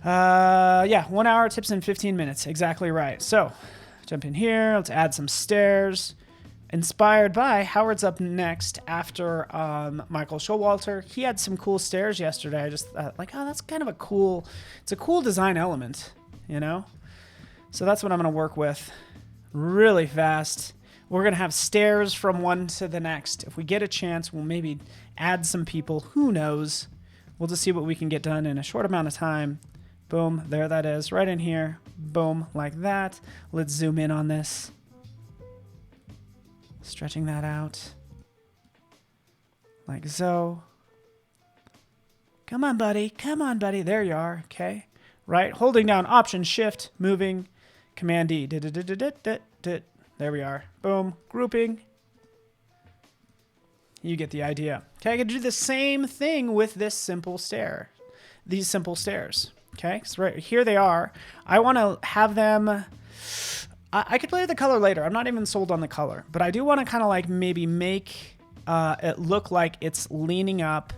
Yeah, 1 hour tips in 15 minutes. Exactly right. So jump in here. Let's add some stairs. Inspired by Howard's up next after Michael Showalter. He had some cool stairs yesterday. I just thought, like, oh, that's kind of it's a cool design element, you know? So that's what I'm going to work with really fast. We're going to have stairs from one to the next. If we get a chance, we'll maybe add some people. Who knows? We'll just see what we can get done in a short amount of time. Boom, there that is, right in here. Boom, like that. Let's zoom in on this. Stretching that out. Like so. Come on, buddy. Come on, buddy. There you are. Okay. Right. Holding down Option, Shift, moving, Command D. There we are. Boom. Grouping. You get the idea. Okay. I can do the same thing with this simple stair. These simple stairs. Okay. So right here they are. I want to have them... I could play with the color later. I'm not even sold on the color, but I do want to kind of like maybe make it look like it's leaning up.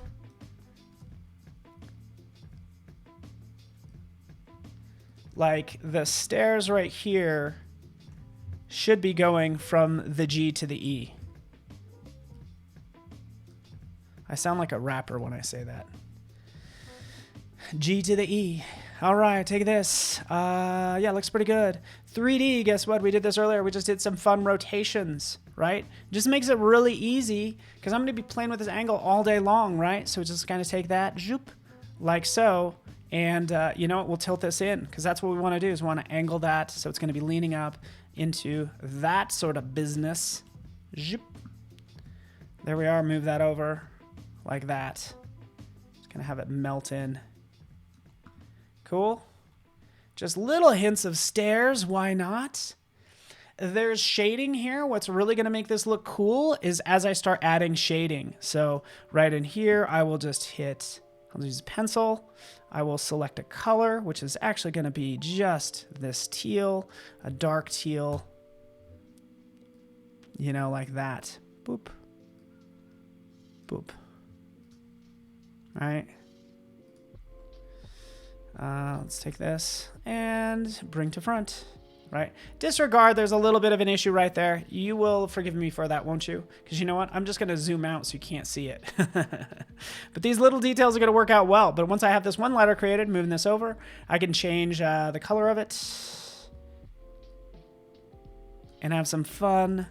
Like the stairs right here should be going from the G to the E. I sound like a rapper when I say that. G to the E. All right, take this. Yeah, looks pretty good. 3D, guess what? We did this earlier. We just did some fun rotations, right? Just makes it really easy because I'm going to be playing with this angle all day long, right? So just kind of take that, zoop, like so, and you know what? We'll tilt this in because that's what we want to do is we want to angle that so it's going to be leaning up into that sort of business. Zoop. There we are. Move that over like that. Just going to have it melt in. Cool. Just little hints of stairs. Why not? There's shading here. What's really going to make this look cool is as I start adding shading. So right in here, I will just hit, I'll use a pencil. I will select a color, which is actually going to be just this teal, a dark teal, you know, like that. Boop. Boop. All right. Let's take this and bring to front, right? Disregard, there's a little bit of an issue right there. You will forgive me for that, won't you? Because you know what? I'm just going to zoom out so you can't see it. But these little details are going to work out well. But once I have this one letter created, moving this over, I can change the color of it and have some fun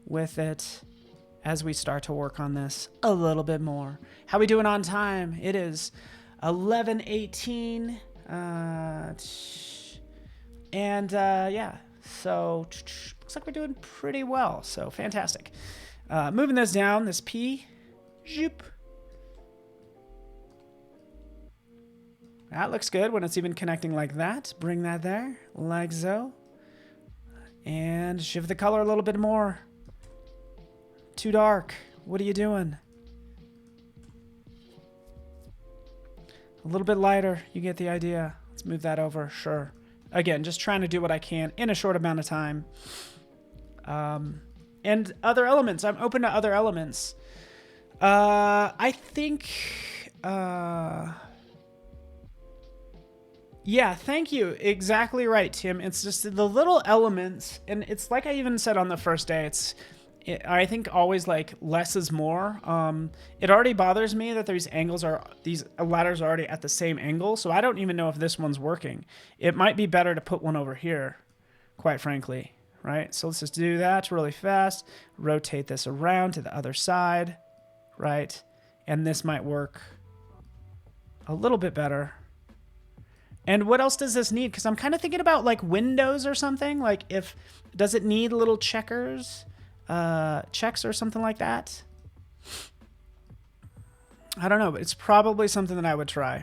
with it as we start to work on this a little bit more. How we doing on time? It is 11:18, and yeah, so looks like we're doing pretty well. So fantastic. Moving this down, this P, zoop. That looks good when it's even connecting like that. Bring that there, like so, and shift the color a little bit more. Too dark. What are you doing? A little bit lighter. You get the idea. Let's move that over. Sure. Again, just trying to do what I can in a short amount of time. And other elements. I'm open to other elements. I think... yeah, thank you. Exactly right, Tim. It's just the little elements. And it's like I even said on the first day. I think always like less is more. It already bothers me that these ladders are already at the same angle. So I don't even know if this one's working. It might be better to put one over here, quite frankly, right? So let's just do that really fast. Rotate this around to the other side, right? And this might work a little bit better. And what else does this need? Because I'm kind of thinking about like windows or something. Like does it need little checkers? Checks or something like that. I don't know, but it's probably something that I would try.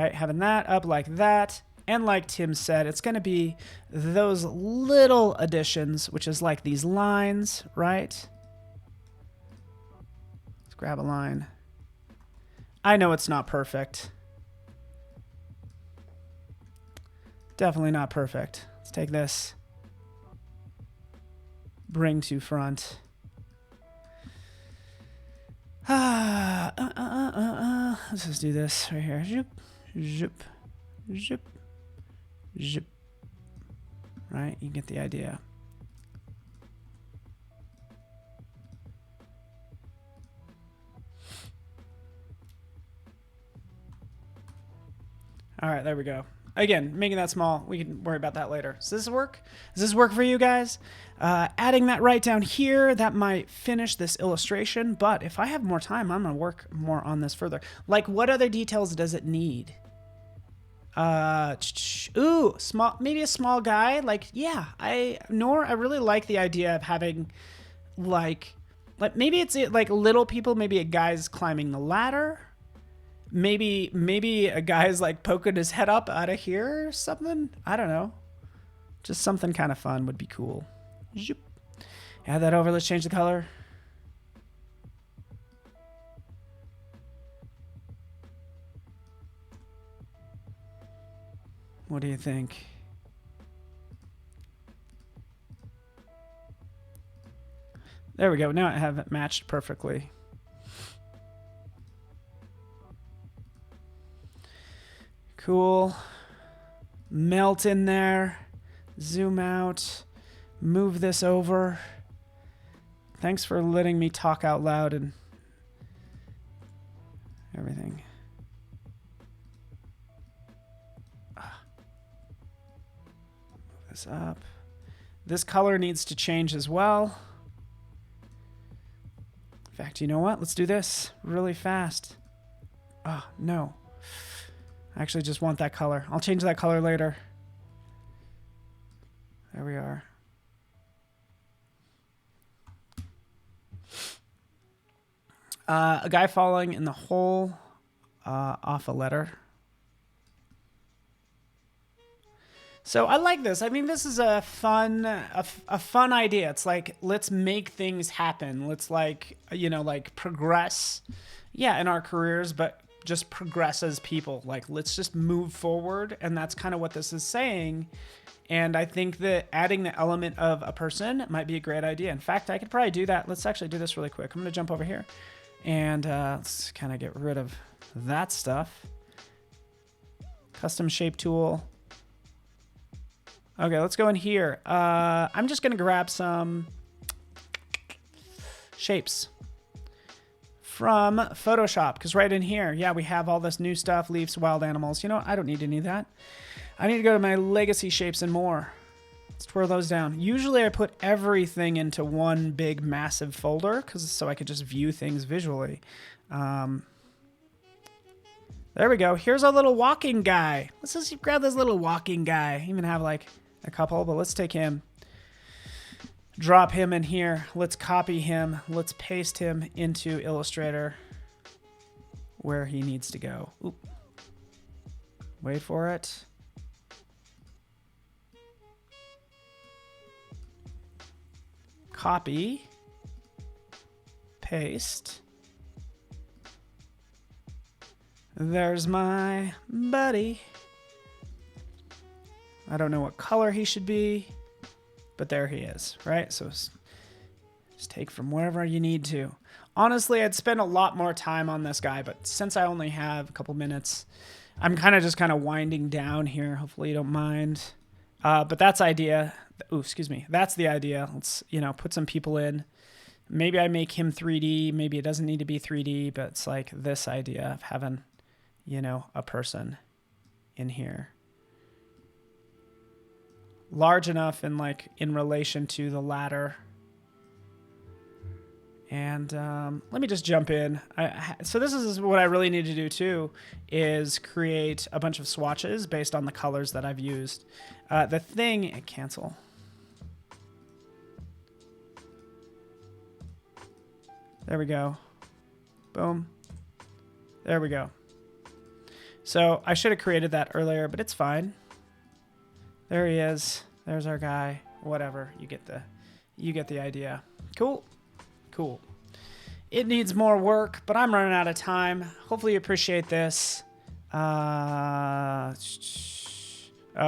right? Having that up like that. And like Tim said, it's going to be those little additions, which is like these lines, right? Let's grab a line. I know it's not perfect. Definitely not perfect. Let's take this. Bring to front. Let's just do this right here. Zip, zip, zip, zip. Right? You get the idea. All right, there we go. Again, making that small, we can worry about that later. Does this work? Does this work for you guys? Adding that right down here, that might finish this illustration, but if I have more time, I'm gonna work more on this further. Like, what other details does it need? Ooh, small, maybe a small guy. Like, yeah, I really like the idea of having like maybe it's like little people, maybe a guy's climbing the ladder. Maybe a guy's like poking his head up out of here or something. I don't know. Just something kind of fun would be cool. Zoop. Add that over. Let's change the color. What do you think? There we go. Now I have it matched perfectly. Cool. Melt in there. Zoom out. Move this over. Thanks for letting me talk out loud and everything. Move this up. This color needs to change as well. In fact, you know what? Let's do this really fast. Oh, no. I actually just want that color. I'll change that color later. There we are. A guy falling in the hole off a letter. So I like this. I mean, this is a fun idea. It's like, let's make things happen. Let's like, like progress. Yeah, in our careers, but just progress as people. Like, let's just move forward. And that's kind of what this is saying. And I think that adding the element of a person might be a great idea. In fact, I could probably do that. Let's actually do this really quick. I'm going to jump over here and let's kind of get rid of that stuff. Custom shape tool. Okay, let's go in here. I'm just going to grab some shapes from Photoshop, because right in here, yeah, we have all this new stuff, leaves, wild animals. You know, I don't need any of that. I need to go to my legacy shapes and more. Let's twirl those down. Usually I put everything into one big massive folder so I could just view things visually. There we go. Here's our little walking guy. Let's just grab this little walking guy. I even have like a couple, but let's take him. Drop him in here. Let's copy him. Let's paste him into Illustrator where he needs to go. Oop. Wait for it. Copy. Paste. There's my buddy. I don't know what color he should be, but there he is, right? So just take from wherever you need to. Honestly, I'd spend a lot more time on this guy, but since I only have a couple minutes, I'm kind of winding down here. Hopefully you don't mind. But that's idea. Ooh, excuse me. That's the idea. Let's, put some people in. Maybe I make him 3D. Maybe it doesn't need to be 3D, but it's like this idea of having, a person in here. Large enough and like in relation to the ladder. And let me just jump in. So this is what I really need to do too, is create a bunch of swatches based on the colors that I've used. Cancel. There we go. Boom. There we go. So I should have created that earlier, but it's fine. There he is. There's our guy. Whatever. You get the idea. Cool. Cool. It needs more work, but I'm running out of time. Hopefully you appreciate this. Oh,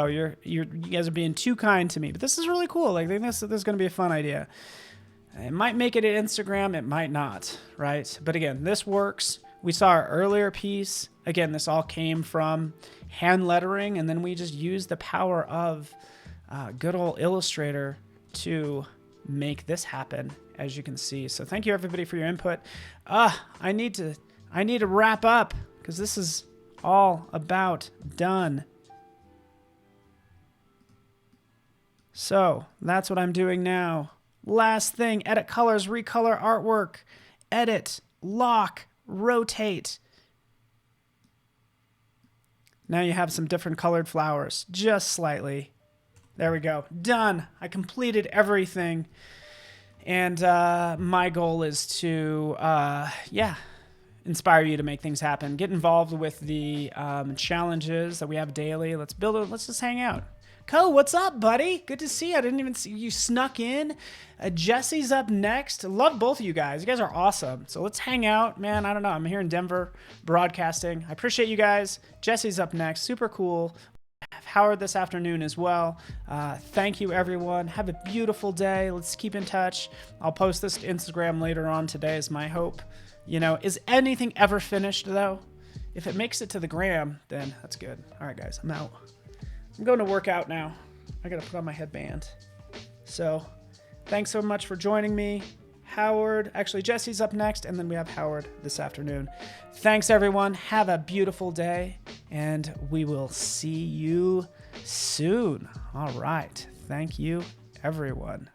you guys are being too kind to me, but this is really cool. Like, I think this is going to be a fun idea. It might make it an Instagram. It might not, right? But again, this works. We saw our earlier piece. Again, this all came from hand lettering, and then we just used the power of good old Illustrator to make this happen, as you can see. So thank you everybody for your input. I need to wrap up because this is all about done. So that's what I'm doing now. Last thing, edit colors, recolor artwork, edit, lock, rotate. Now you have some different colored flowers, just slightly. There we go. Done. I completed everything. And my goal is to, inspire you to make things happen. Get involved with the challenges that we have daily. Let's build it. Let's just hang out. Co, what's up, buddy? Good to see you. I didn't even see you snuck in. Jesse's up next. Love both of you guys. You guys are awesome. So let's hang out, man. I don't know. I'm here in Denver broadcasting. I appreciate you guys. Jesse's up next. Super cool. Howard this afternoon as well. Thank you, everyone. Have a beautiful day. Let's keep in touch. I'll post this to Instagram later on today is my hope. You know, is anything ever finished, though? If it makes it to the gram, then that's good. All right, guys, I'm out. I'm going to work out now. I got to put on my headband. So thanks so much for joining me. Howard, actually, Jesse's up next, and then we have Howard this afternoon. Thanks, everyone. Have a beautiful day, and we will see you soon. All right. Thank you, everyone.